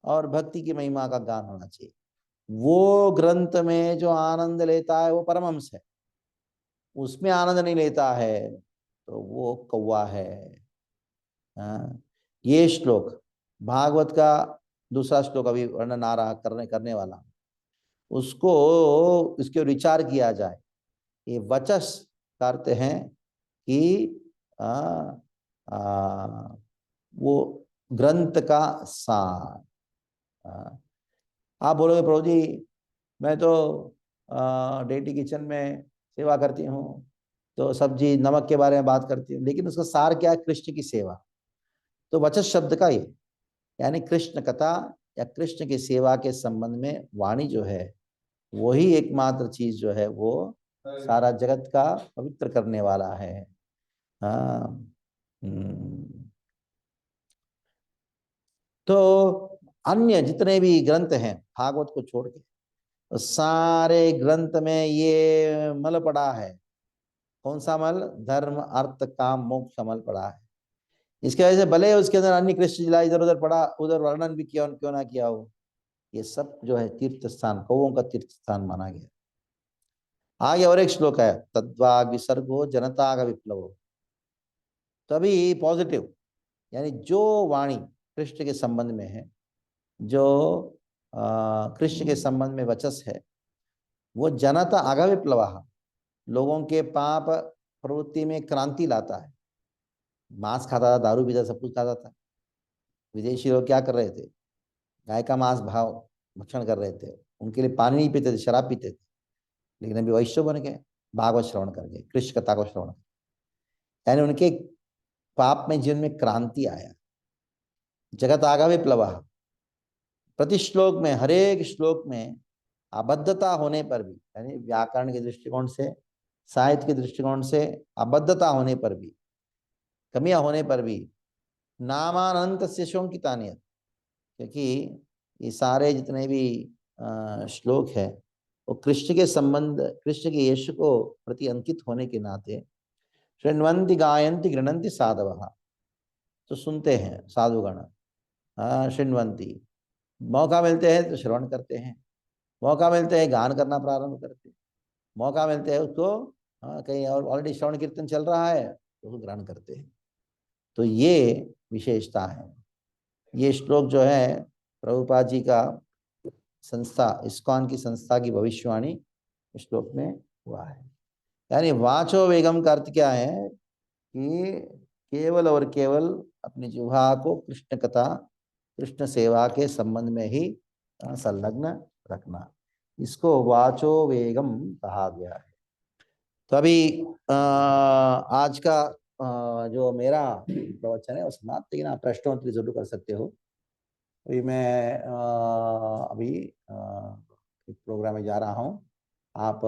और भक्ति की महिमा का गान होना चाहिए। वो ग्रंथ में जो आनंद लेता है वो परमहंस है, उसमें आनंद नहीं लेता है तो वो कौवा है। ये श्लोक भागवत का दूसरा श्लोक अभी वर्णन आ रहा करने वाला, उसको इसके विचार किया जाए। ये वचस करते हैं कि वो ग्रंथ का सार। आप बोलोगे प्रभु जी मैं तो डेटी किचन में सेवा करती हूँ, तो सब्जी नमक के बारे में बात करती हूँ, लेकिन उसका सार क्या है? कृष्ण की सेवा। तो वचस शब्द का ये यानी कृष्ण कथा या कृष्ण की सेवा के संबंध में वाणी जो है वही एकमात्र चीज जो है वो सारा जगत का पवित्र करने वाला है। हाँ। तो अन्य जितने भी ग्रंथ हैं भागवत को छोड़ के, तो सारे ग्रंथ में ये मल पड़ा है। कौन सा मल? धर्म अर्थ काम मोक्ष का मल पड़ा है। इसके वजह से भले उसके अंदर अन्य कृष्ण लीला इधर उधर पड़ा, उधर वर्णन भी किया क्यों ना किया हो, ये सब जो है तीर्थ स्थान, कौओं का तीर्थ स्थान माना गया। आगे और एक श्लोक है, तद्वाग विसर्गो जनता का विप्लव। तभी पॉजिटिव, यानी जो वाणी कृष्ण के संबंध में है, जो कृष्ण के संबंध में वचस है, वो जनता आगा विप्लव, लोगों के पाप प्रवृत्ति में क्रांति लाता है। मांस खाता था, दारू पीता, सब कुछ खाता था। विदेशी लोग क्या कर रहे थे? गाय का मांस भाव भक्षण कर रहे थे, उनके लिए पानी नहीं पीते थे, शराब पीते थे। लेकिन अभी वैश्य बन गए, भागवत श्रवण करके, कृष्ण कथा को श्रवण, यानी उनके पाप में जीवन में क्रांति आया। जगत आगा विप्लव। प्रति श्लोक में, हर एक श्लोक में अबद्धता होने पर भी, यानी व्याकरण के दृष्टिकोण से, साहित्य के दृष्टिकोण से अबद्धता होने पर भी, कमियां होने पर भी, नामानंत से शोकितानियत, क्योंकि ये सारे जितने भी श्लोक है वो कृष्ण के संबंध, कृष्ण के यश को प्रति अंकित होने के नाते शृण्वन्ति गायन्ति गृह्णन्ति साधवः, तो सुनते हैं साधुगण, शृण्वन्ति, मौका मिलते हैं तो श्रवण करते हैं, मौका मिलते हैं गान करना प्रारंभ करते हैं, मौका मिलते हैं उसको कहीं और ऑलरेडी श्रवण कीर्तन चल रहा है तो उसको ग्रहण करते हैं। तो ये विशेषता है। ये श्लोक जो है प्रभुपाद जी का संस्था, इस्कॉन की संस्था की भविष्यवाणी श्लोक में हुआ है। यानी वाचो वेगम का अर्थ क्या है कि केवल और केवल अपनी जिह्वा को कृष्ण कथा, कृष्ण सेवा के संबंध में ही संलग्न रखना, इसको वाचो वेगम कहा गया है। तो अभी आज का जो मेरा प्रवचन है वो समाप्त, लेकिन आप प्रश्नोत्तरी जरूर कर सकते हो। अभी मैं अभी एक प्रोग्राम में जा रहा हूँ, आप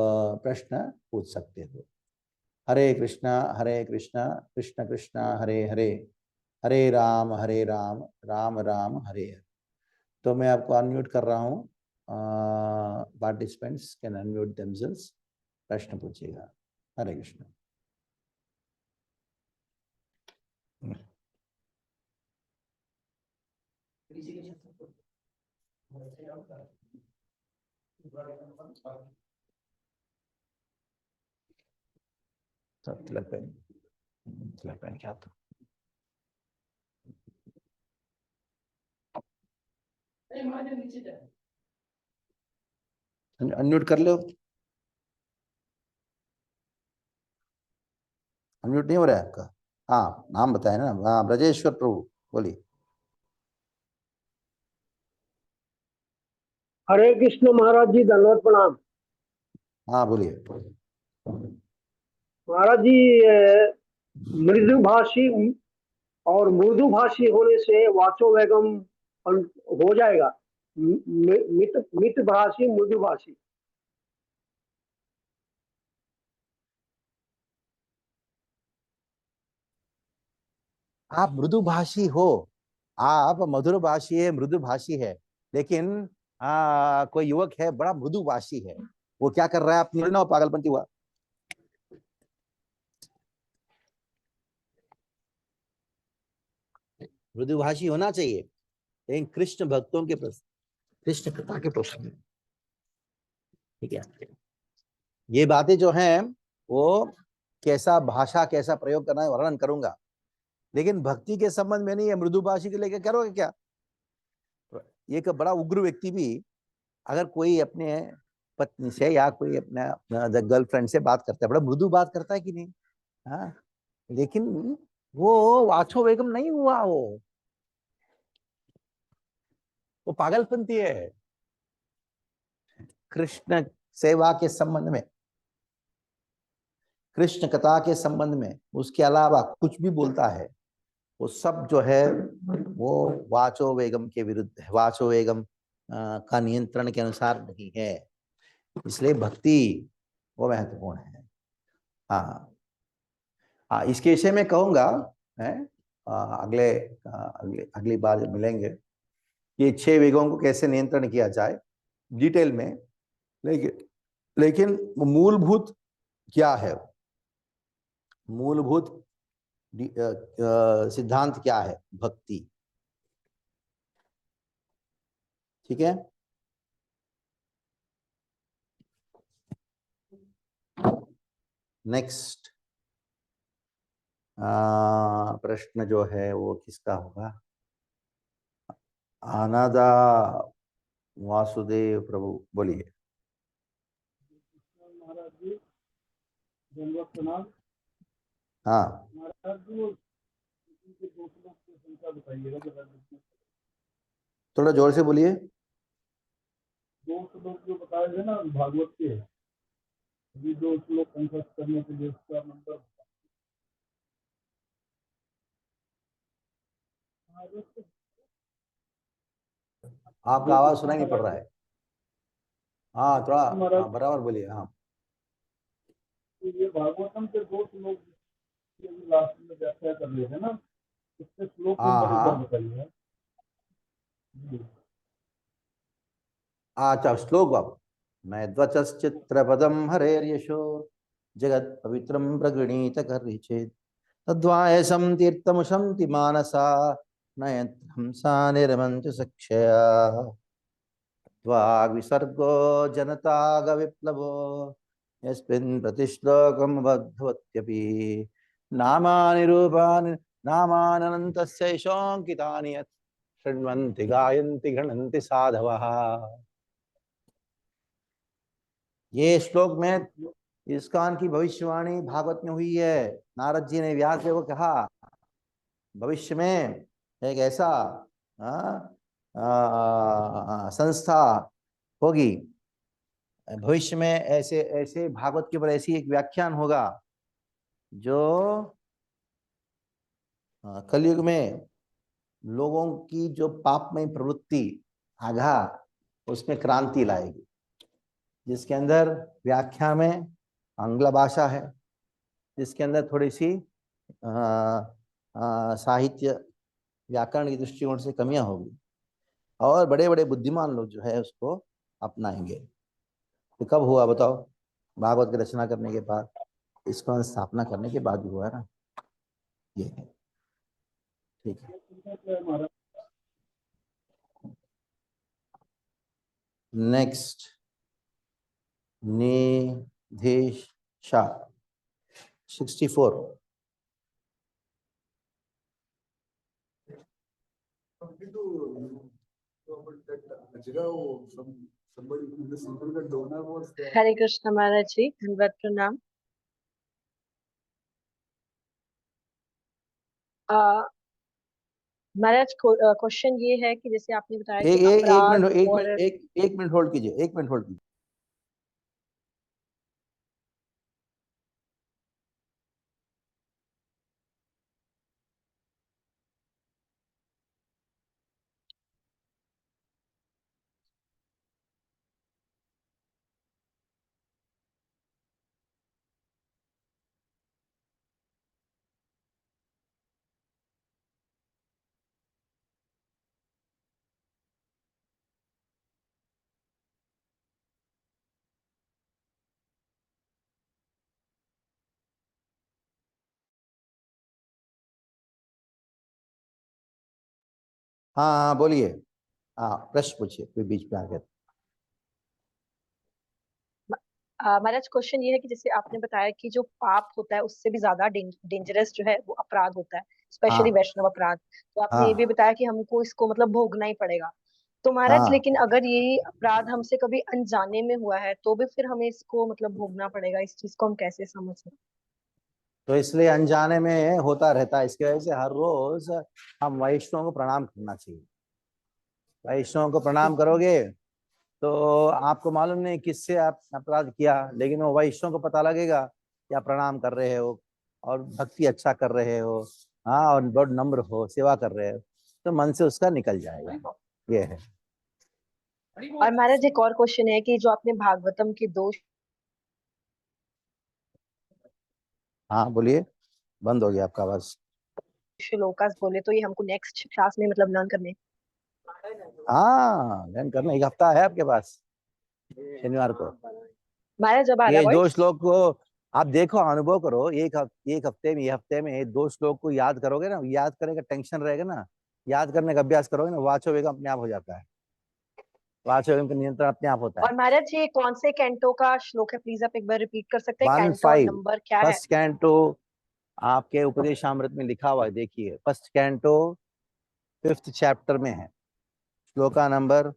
प्रश्न पूछ सकते हो। हरे कृष्णा कृष्ण कृष्ण हरे हरे, हरे राम राम राम हरे हरे। तो मैं आपको अनम्यूट कर रहा हूँ, पार्टिसिपेंट्स कैन अनम्यूट देमसेल्व्स, प्रश्न पूछिएगा। हरे कृष्ण। तिलक पहन क्या था? अनम्यूट कर लो। अनम्यूट नहीं हो रहा है आपका? हाँ, नाम बताए ना। हाँ, ब्रजेश्वर प्रभु बोलिए। हरे कृष्ण महाराज जी, धन्यवाद प्रणाम। हाँ बोलिए। महाराज जी, मृदुभाषी और मृदुभाषी होने से वाचो वेगम हो जाएगा, मितभाषी मृदुभाषी। आप मृदुभाषी हो, आप मधुरभाषी है, मृदुभाषी है, लेकिन कोई युवक है बड़ा मृदुभाषी है, वो क्या कर रहा है? आप ना पागलपंती हुआ। मृदुभाषी होना चाहिए, लेकिन कृष्ण भक्तों के प्रश्न, कृष्ण कथा के प्रश्न, ठीक है। ये बातें जो हैं वो कैसा भाषा, कैसा प्रयोग करना है वर्णन करूंगा, लेकिन भक्ति के संबंध में नहीं है। मृदुभाषी के लेकर करोगे क्या? एक बड़ा उग्र व्यक्ति भी अगर कोई अपने पत्नी से या कोई अपना गर्लफ्रेंड से बात करता है, बड़ा मृदु बात करता है कि नहीं? हाँ, लेकिन वो वाचो वेगम नहीं हुआ, वो पागलपंती है। कृष्ण सेवा के संबंध में, कृष्ण कथा के संबंध में उसके अलावा कुछ भी बोलता है, वो सब जो है वो वाचो वेगम के विरुद्ध है, वाचो वेगम का नियंत्रण के अनुसार नहीं है। इसलिए भक्ति वो महत्वपूर्ण है। हाँ हाँ, इसके विषय में कहूँगा है, अगले अगली बार जब मिलेंगे, ये 6 वेगों को कैसे नियंत्रण किया जाए डिटेल में। लेकिन मूलभूत क्या है, मूलभूत सिद्धांत क्या है? भक्ति। ठीक है, नेक्स्ट प्रश्न जो है वो किसका होगा? आनादा वासुदेव प्रभु, बोलिए। महाराज जी धन्यवाद प्रणाम। हाँ, महाराज जी वो के 2 श्लोक की संख्या बताइएगा जरा। थोड़ा जोर से बोलिए। 2 श्लोक जो बताए थे ना भागवत के, अभी 2 श्लोक कंठस्थ करने के लिए उसका नंबर। आपका आवाज सुनाई नहीं पड़ रहा है। हाँ, थोड़ा बराबर बोलिए। हाँ, ये भागवतम के 2 श्लोक लास्ट में व्याख्या कर लिए थे ना, इसके श्लोक हाँ नंबर हाँ, बताइए। अच्छा श्लोक बाबू। नयद्वचश्चित्रपदं हरेर्यशो जगत् पवित्रं प्रगृणीत कर्हिचेत् तद्वायसं तीर्थमुशन्ति मानसा नयन्तं सा निर्मन्ति सक्षया वाग्विसर्गो जनतागविप्लवो यस्मिन् प्रतिश्लोकं बद्धवत्यपि नामानि रूपाणि नामानन्तस्य शोऽङ्कितानि यत् शृण्वन्ति गायन्ति गणन्ति साधवः। ये श्लोक में इस्कॉन की भविष्यवाणी भागवत में हुई है। नारद जी ने व्यास देव को कहा भविष्य में एक ऐसा संस्था होगी, भविष्य में ऐसे ऐसे भागवत के ऊपर ऐसी एक व्याख्यान होगा जो कलयुग में लोगों की जो पापमय प्रवृत्ति आघा उसमें क्रांति लाएगी, जिसके अंदर व्याख्या में आंग्ल भाषा है, जिसके अंदर थोड़ी सी साहित्य व्याकरण की दृष्टिकोण से कमियां होगी, और बड़े बड़े बुद्धिमान लोग जो है उसको अपनाएंगे। तो कब हुआ बताओ? भागवत की रचना करने के बाद, इसको स्थापना करने के बाद भी हुआ है ना। ये है, ठीक है। नेक्स्ट निधेश शाह 64। हरे कृष्ण महाराज जी, धन्यवाद प्रणाम। महाराज क्वेश्चन ये है कि जैसे आपने बताया कि अपराध एक मिनट होल्ड कीजिए, 1 मिनट होल्ड कीजिए। हाँ हाँ बोलिए। हाँ, प्रश्न पूछिए, कोई बीच में आ गया। महाराज क्वेश्चन ये है कि जैसे आपने बताया कि जो पाप होता है उससे भी ज्यादा डेंजरस जो है वो अपराध होता है, स्पेशली हाँ वैष्णव अपराध। तो आपने ये भी हाँ बताया कि हमको इसको मतलब भोगना ही पड़ेगा। तो महाराज हाँ, लेकिन अगर ये अपराध हमसे कभी अनजाने में हुआ है तो भी फिर हमें इसको मतलब भोगना पड़ेगा, इस चीज को हम कैसे समझ सकते? तो इसलिए अनजाने में होता रहता है। इसकी वजह से हर रोज हम वैष्णव को प्रणाम करना चाहिए। वैष्णव को प्रणाम करोगे तो आपको मालूम नहीं किससे आप अपराध किया, लेकिन वो वैष्णव को पता लगेगा कि आप प्रणाम कर रहे हो और भक्ति अच्छा कर रहे हो, हाँ, और बहुत नम्र हो, सेवा कर रहे हो, तो मन से उसका निकल जाएगा। ये है। और महाराज एक और क्वेश्चन है कि जो आपने भागवतम के 2 हाँ बोलिए, बंद हो गया आपका आवाज। श्लोकास बोले तो ये हमको नेक्स्ट क्लास में मतलब लर्न करने। हाँ लर्न करना, एक हफ्ता है आपके पास, शनिवार को। महाराज जब आ रहा ये दो वॉइस। श्लोक को आप देखो, अनुभव करो, एक हफ्ते में, ये हफ्ते में ये दो श्लोक को याद करोगे ना, याद करने का टेंशन रहेगा ना, याद करने का अभ्यास करोगे ना, वाचो वेगम अपने आप हो जाता है, वाचो वेगम का नियंत्रण अपने आप होता है। और महाराज ये कौन से कैंटो का श्लोक है, प्लीज आप एक बार रिपीट कर सकते हैं, कैंटो और 1-5 नंबर क्या है? फर्स्ट कैंटो आपके उपदेशामृत में लिखा हुआ है, देखिए फर्स्ट कैंटो 5th चैप्टर में है, श्लोका नंबर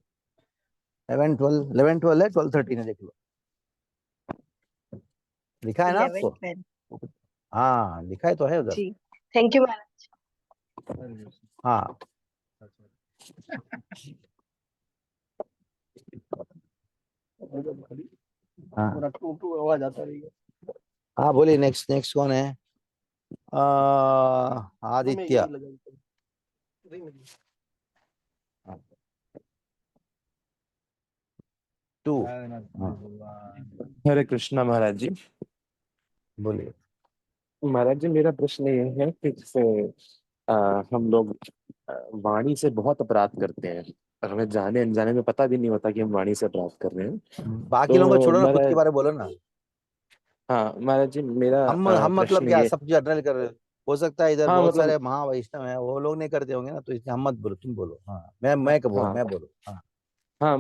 11-12 है, 12-13 है, देख लो, लिखा है ना 11 आपको? 12 हाँ लिखा है तो है उधर। जी, थैंक यू महाराज। हाँ हाँ पूरा टू आवाज आता रहेगा। हाँ बोलिए, नेक्स्ट नेक्स्ट कौन है? आदित्य। टू हरे कृष्णा महाराज जी। बोलिए। महाराज जी मेरा प्रश्न ये है कि जैसे हम लोग वाणी से बहुत अपराध करते हैं और हमें जाने अनजाने में पता भी नहीं होता कि हम वाणी से अपराध कर रहे हैं। बाकी लोगों को तो छोड़ो ना, खुद के महाराज, बारे में बोलो ना। हाँ महाराज जी मेरा हम मतलब प्रश्न क्या ये, सब जनरल कर रहे हो? हो सकता है इधर हाँ बहुत मतलब, सारे महावैष्णव हैं, वो लोग नहीं करते होंगे ना, तो इसलिए हम मत बोलो, तुम बोलो। हाँ मैं बोल, हाँ मैं बोलो। हाँ हाँ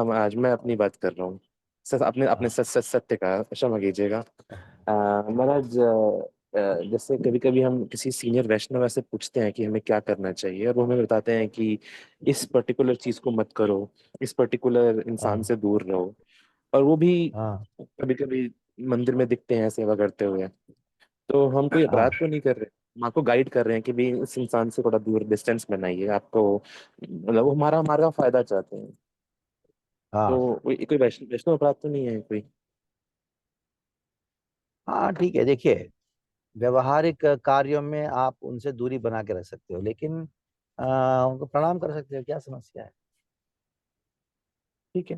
महाराज मैं अपनी बात कर रहा हूँ। सच अपने अपने हाँ सत्य का क्षमा कीजिएगा। महाराज जैसे कभी कभी हम किसी सीनियर वैष्णव से पूछते हैं कि हमें क्या करना चाहिए, और वो हमें बताते हैं कि इस पर्टिकुलर चीज को मत करो, इस पर्टिकुलर इंसान हाँ से दूर रहो, और वो भी हाँ कभी कभी मंदिर में दिखते हैं सेवा करते हुए। तो हम कोई हाँ अपराध तो नहीं कर रहे, हम आपको गाइड कर रहे हैं कि भी इस इंसान से थोड़ा दूर डिस्टेंस बनाइए, आपको मतलब वो हमारा हमारा फायदा चाहते हैं। तो हाँ कोई वैष्णव वैष्णव अपराध तो नहीं है कोई? हाँ ठीक है, देखिए व्यवहारिक कार्यों में आप उनसे दूरी बना के रख सकते हो, लेकिन उनको प्रणाम कर सकते हो, क्या समस्या है? ठीक है।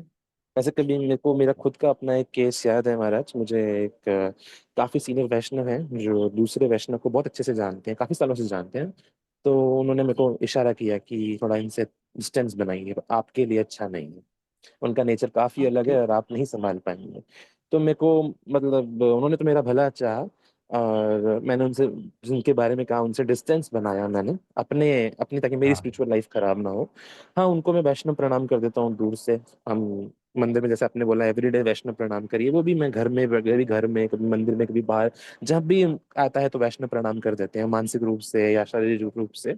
वैसे कभी मेरे को मेरा खुद का अपना एक केस याद है महाराज। मुझे एक काफी सीनियर वैष्णव हैं जो दूसरे वैष्णव को बहुत अच्छे से जानते हैं, काफी सालों से जानते हैं। तो उन्होंने मेरे को इशारा किया कि थोड़ा इनसे डिस्टेंस बनाइए, आपके लिए अच्छा नहीं है, उनका नेचर काफी हाँ अलग है ठीक। और आप नहीं संभाल पाएंगे। तो मेरे को मतलब उन्होंने तो मेरा भला चाहा, और मैंने उनसे जिनके बारे में कहा उनसे डिस्टेंस बनाया मैंने अपने अपनी, ताकि मेरी हाँ स्पिरिचुअल लाइफ खराब ना हो। हाँ उनको मैं वैष्णव प्रणाम कर देता हूँ दूर से। हम मंदिर में, जैसे आपने बोला एवरीडे वैष्णव प्रणाम करिए, वो भी मैं घर में, कभी घर में, कभी मंदिर में, कभी बाहर, जब भी आता है तो वैष्णव प्रणाम कर देते हैं, मानसिक रूप से या शारीरिक रूप से।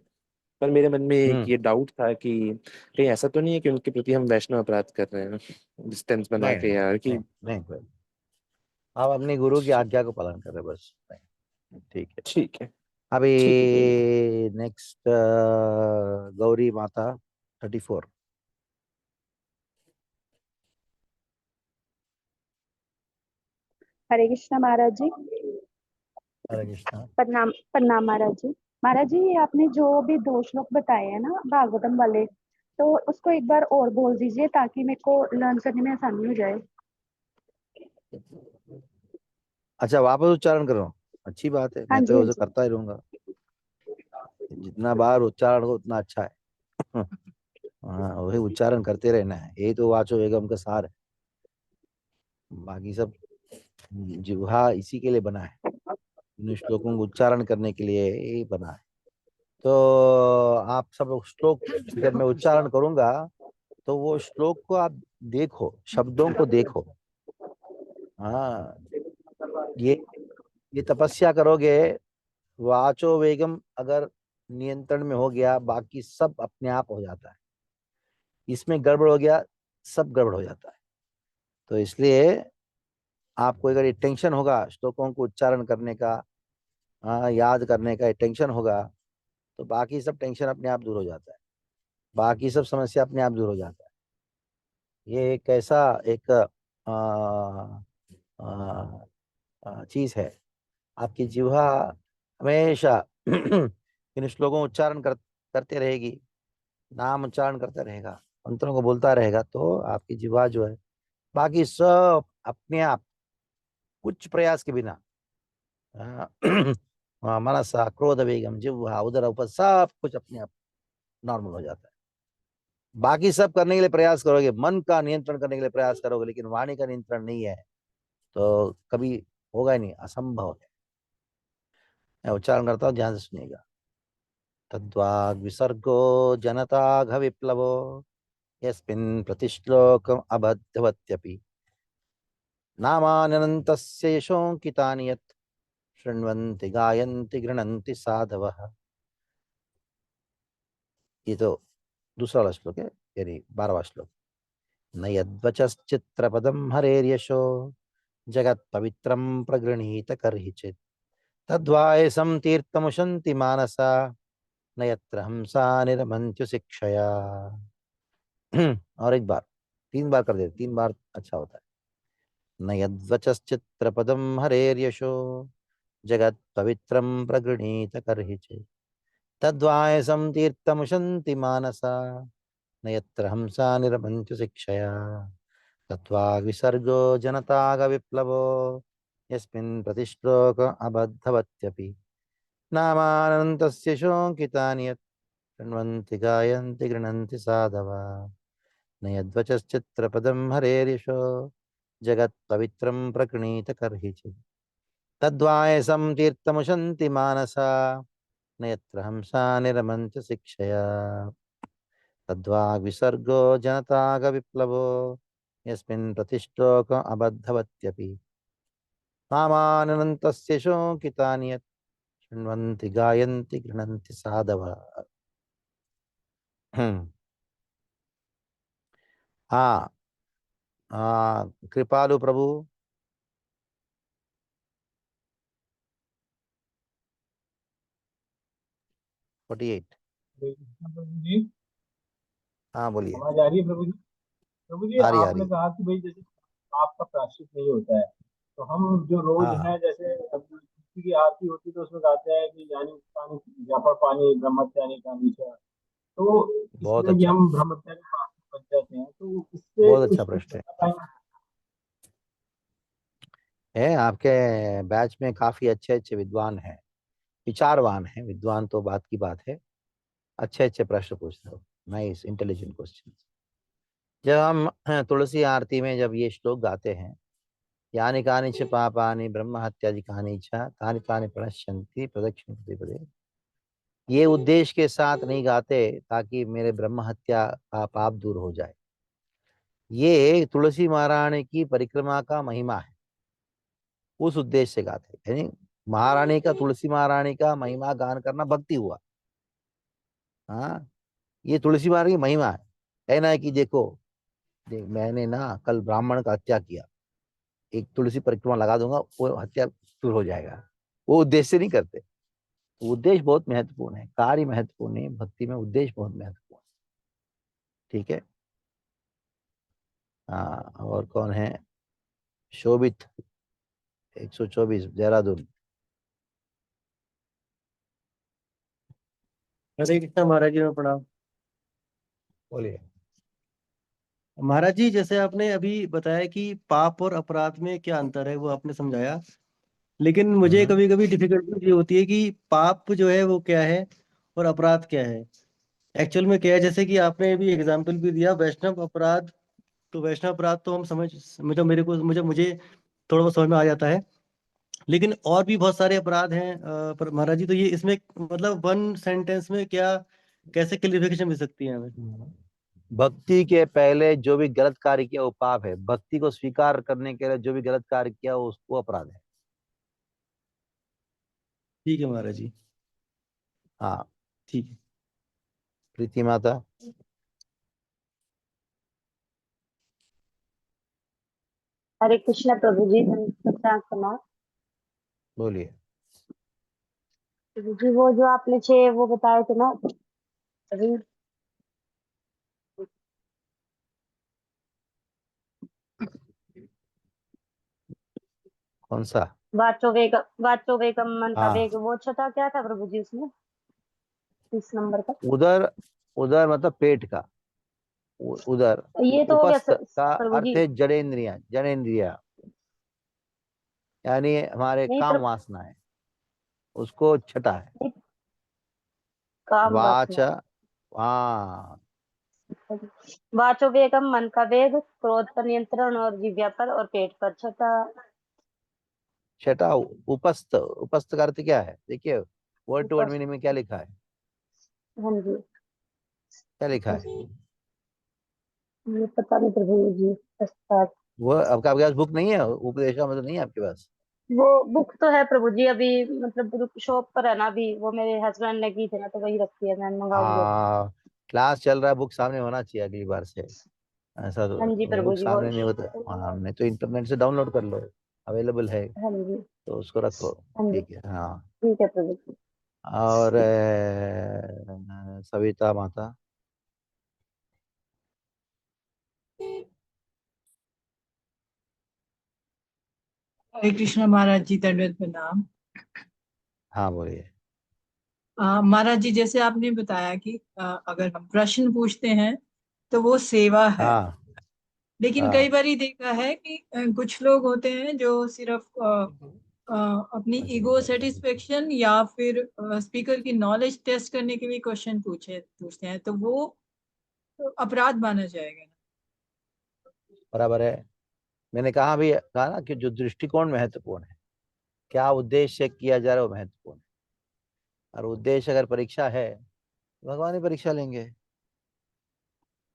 पर मेरे मन में एक हम्म। ये डाउट था कि कहीं ऐसा तो नहीं है कि उनके प्रति हम वैष्णव अपराध कर रहे हैं डिस्टेंस बना नहीं के, नहीं यार नहीं कि। नहीं कोई, आप अपने गुरु की आज्ञा को पालन कर रहे हो बस, नहीं, ठीक है। ठीक है। अभी ठीक है गुरु। नेक्स्ट गौरी माता 34। हरे कृष्णा महाराज जी। हरे कृष्णा। प्रणाम प्रणाम महाराज जी। महाराज जी, ये आपने जो भी दो श्लोक बताए हैं ना भागवतम वाले, तो उसको एक बार और बोल दीजिए ताकि मेरे को लर्न करने में आसानी हो जाए। अच्छा वापस उच्चारण करो, अच्छी बात है, हाँ मैं जी, तो हाँ उसे जी। करता ही रहूंगा, जितना बार उच्चारण हो उतना अच्छा है। हाँ वही उच्चारण करते रहना है, यही तो वाचो वेगम का सार है, बाकी सब जिह्वा इसी के लिए बना है, इन श्लोकों को उच्चारण करने के लिए ही बना है। तो आप सब श्लोक जब मैं उच्चारण करूंगा तो वो श्लोक को आप देखो, शब्दों को देखो। हाँ ये ये तपस्या करोगे, वाचो वेगम अगर नियंत्रण में हो गया, बाकी सब अपने आप हो जाता है, इसमें गड़बड़ हो गया सब गड़बड़ हो जाता है। तो इसलिए आपको अगर ये टेंशन होगा श्लोकों को उच्चारण करने का, हाँ याद करने का टेंशन होगा, तो बाकी सब टेंशन अपने आप दूर हो जाता है, बाकी सब समस्या अपने आप दूर हो जाता है। ये एक ऐसा एक चीज है, आपकी जिह्वा हमेशा इन श्लोकों को उच्चारण करते रहेगी, नाम उच्चारण करता रहेगा, मंत्रों को बोलता रहेगा, तो आपकी जिह्वा जो है बाकी सब अपने आप कुछ प्रयास के बिना मनसा क्रोध वेगम जिह्वा उदर ऊपर सब कुछ अपने आप नॉर्मल हो जाता है। बाकी सब करने के लिए प्रयास करोगे, मन का नियंत्रण करने के लिए प्रयास करोगे, लेकिन वाणी का नियंत्रण नहीं है तो कभी होगा ही नहीं, असंभव है। मैं उच्चारण करता हूँ, ध्यान से सुनिएगा। तद्वाग विसर्गो जनताघ विप्लवो यस्मिन् प्रतिश्लोकम अबद्धवत्यपि नामान्यनन्तस्य यशोंकितानि यत् शृण्वन्ति गायन्ति गृह्णन्ति साधवः। ये तो दूसरा वाला श्लोक है, यानी 12वां श्लोक। न यद्वचश्चित्रपदं हरेर्यशो जगत् पवित्रं प्रगृहीत कर्हिचित् तद्वायसं तीर्थमुशन्ति मानसा न यत्र हंसा निरमन्त्य शिक्षया। और एक बार, 3 बार कर दे, 3 बार अच्छा होता है। न यद्वचश्चित्रपदं हरेर्यशो जगत् पवित्रं प्रगृहीत कर्हिचित् तद्वायसं तीर्थमुशन्ति मानसा न यत्र हंसा निरमन्त्य शिक्षया तत्त्वाग् विसर्गो जनताग विप्लवो यस्मिन् प्रतिश्लोक अबद्धवत्यपि नामानन्तस्य शोकितानि यत् शृण्वन्ति गायन्ति गृह्णन्ति साधवा न यद्वचश्चित्रपदं हरेर्यशो जगत्पवित्रं प्रकृणीत कर्हिचित् तद्वायसं तीर्थमुशन्ति मानसा न यत्र हंसा निरमन्त्य शिक्षया तद्वाग् विसर्गो जनताग विप्लवो यस्मिन् प्रतिश्लोक अबद्धवत्यपि नामानन्तस्य शोकितानि यत् शृण्वन्ति गायन्ति गृह्णन्ति साधवः। हाँ, कृपालु प्रभु। प्रभु जी, हाँ बोलिए। आवाज आ रही है प्रभु जी? प्रभु जी, आ रही आपने कहा कि भाई जैसे पाप का प्रायश्चित नहीं होता है, तो हम जो रोज हाँ हैं, जैसे किसी की आरती होती है तो उसमें गाते हैं कि यानी पानी जाफर पानी ब्रह्मचारी का नीचा, तो बहुत इसमें भी अच्छा, हम ब्रह्मचारी पाप बच जाते हैं, तो इससे बहुत अच्छा कुछ प्रश्न बता पाएंगे? है। आपके बैच में काफी अच्छे अच्छे विद्वान हैं, विचारवान हैं। विद्वान तो बात की बात है, अच्छे अच्छे प्रश्न पूछते हो, नाइस इंटेलिजेंट क्वेश्चन। जब हम तुलसी आरती में जब ये श्लोक गाते हैं, यानि कानि च पापानि ब्रह्म हत्यादिकानि च तानि तानि प्रणश्यन्ति प्रदक्षिण पदे पदे, ये उद्देश्य के साथ नहीं गाते ताकि मेरे ब्रह्म हत्या का पाप दूर हो जाए। ये तुलसी महारानी की परिक्रमा का महिमा है, उस उद्देश्य से गाते हैं। यानी महारानी का, तुलसी महारानी का महिमा गान करना भक्ति हुआ। हाँ, ये तुलसी महारानी की महिमा है। कहना है कि देखो, मैंने ना कल ब्राह्मण का हत्या किया, एक तुलसी परिक्रमा लगा दूंगा, वो हत्या दूर हो जाएगा। वो उद्देश्य से नहीं करते। उद्देश्य बहुत महत्वपूर्ण है, कार्य महत्वपूर्ण है, भक्ति में उद्देश्य बहुत महत्वपूर्ण है। ठीक है। हाँ, और कौन है? शोभित 124 देहरादून। हरे कृष्णा महाराज जी में प्रणाम। बोलिए। महाराज जी, जैसे आपने अभी बताया कि पाप और अपराध में क्या अंतर है वो आपने समझाया, लेकिन मुझे कभी कभी डिफिकल्टी ये होती है कि पाप जो है वो क्या है और अपराध क्या है। एक्चुअल में क्या है, जैसे कि आपने अभी एग्जाम्पल भी दिया वैष्णव अपराध, तो वैष्णव अपराध तो हम समझ, मुझे मेरे को मुझे मुझे थोड़ा बहुत समझ में आ जाता है, लेकिन और भी बहुत सारे अपराध हैं। पर महाराज जी, तो ये इसमें मतलब वन सेंटेंस में क्या, कैसे क्लियरिफिकेशन मिल सकती है हमें? भक्ति के पहले जो भी गलत कार्य किया वो पाप है, भक्ति को स्वीकार करने के लिए जो भी गलत कार्य किया वो अपराध है। ठीक है महाराज जी। हाँ ठीक है। प्रीति माता। हरे कृष्णा प्रभु जी, प्रणाम। बोलिए। प्रभु जी, वो जो आपने 6 वो बताए थे ना अभी, कौन सा? वाचो वेगम मन का हाँ, वेग, वो अच्छा था, क्या था प्रभु जी उसमें 30 नंबर का? उदर, उदर मतलब पेट का, उदर। ये तो हो गया उपस्थ का प्रभु अर्थ जी। है जड़ेंद्रिया, जड़ेंद्रिया यानी हमारे नहीं काम वासना है। उसको छठा है। काम वाच, रखना। हाँ, वाचो वेगम, मन का वेग, क्रोध पर नियंत्रण और जिह्वा पर और पेट पर। छठा। छठा उपस्थ। उपस्थ का अर्थ क्या है? देखिए वर्ड टू वर्ड उपस्थ। मीनिंग में क्या लिखा है, हाँ जी। क्या लिखा है? ये पता नहीं प्रभु जी। पश्चात। वो आपके पास बुक नहीं है, उपदेशा मतलब नहीं है आपके पास? वो बुक तो है प्रभु जी, अभी मतलब शॉप पर है ना, अभी वो मेरे हस्बैंड ने की थी ना, तो वही रखी है, मैं मंगाऊंगी अभी। हाँ, क्लास चल रहा है, बुक सामने होना चाहिए अगली बार से। ऐसा तो हाँ जी प्रभु बुक जी, वो। सामने नहीं होता। हाँ, नहीं तो इंटरनेट से डाउनलोड कर लो, अवेलेबल है, हाँ जी। तो उसको रखो। हाँ जी। ठीक है, हाँ। ठीक है प्रभु जी। और सविता माता। हरे कृष्ण महाराज जी, दंडवत प्रणाम। हाँ बोलिए। महाराज जी, जैसे आपने बताया कि अगर हम प्रश्न पूछते हैं तो वो सेवा है, हाँ लेकिन कई हाँ बार देखा है कि कुछ लोग होते हैं जो सिर्फ अपनी ईगो सेटिस्फेक्शन या फिर स्पीकर की नॉलेज टेस्ट करने के लिए क्वेश्चन पूछते हैं, तो वो अपराध माना जाएगा ना? बराबर है। मैंने कहा ना कि जो दृष्टिकोण महत्वपूर्ण है, क्या उद्देश्य किया जा रहा है वो महत्वपूर्ण है। और उद्देश्य अगर परीक्षा है, भगवान ही परीक्षा लेंगे।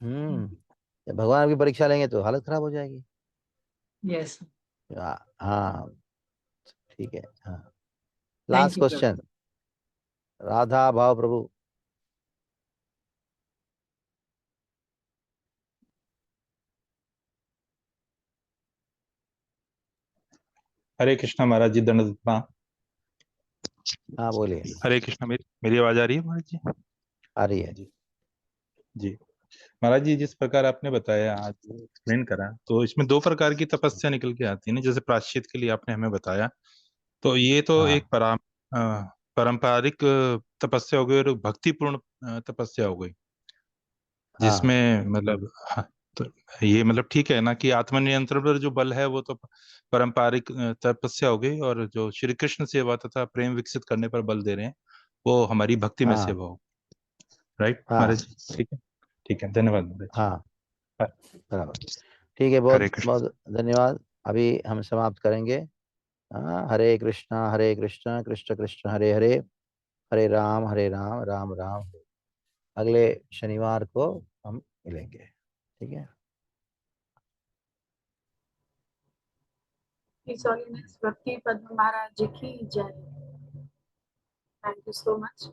जब भगवान की परीक्षा लेंगे तो हालत खराब हो जाएगी। यस। हाँ, ठीक है, हाँ। Thank last you Prabhu. Question, Radha भाव प्रभु। हरे कृष्णा महाराज जी, दंड प्रणाम। हाँ बोलिए। हरे कृष्णा, मेरी मेरी आवाज आ रही है महाराज जी? आ रही है। जी जी। महाराज जी, जिस प्रकार आपने बताया, आज एक्सप्लेन करा, तो इसमें दो प्रकार की तपस्या निकल के आती है ना। जैसे प्रायश्चित के लिए आपने हमें बताया, तो ये तो हाँ एक पारंपरिक तपस्या हो गई और भक्तिपूर्ण तपस्या हो गई, हाँ जिसमें मतलब हाँ, तो ये मतलब ठीक है ना कि आत्मनियंत्रण पर जो बल है वो तो पारंपरिक तपस्या हो गई, और जो श्री कृष्ण सेवा तथा प्रेम विकसित करने पर बल दे रहे हैं वो हमारी भक्ति में हाँ सेवा हो। राइट हाँ महाराज जी? ठीक है, ठीक है, धन्यवाद महाराज जी। हाँ, बराबर। ठीक है, हरे बहुत कृष्ण। बहुत धन्यवाद। अभी हम समाप्त करेंगे। हाँ, हरे कृष्णा कृष्ण कृष्ण हरे हरे, हरे राम राम राम। अगले शनिवार को हम मिलेंगे, ठीक है। His Holiness Bhakti Padma Maharaj Ji ki jai. Thank you so much.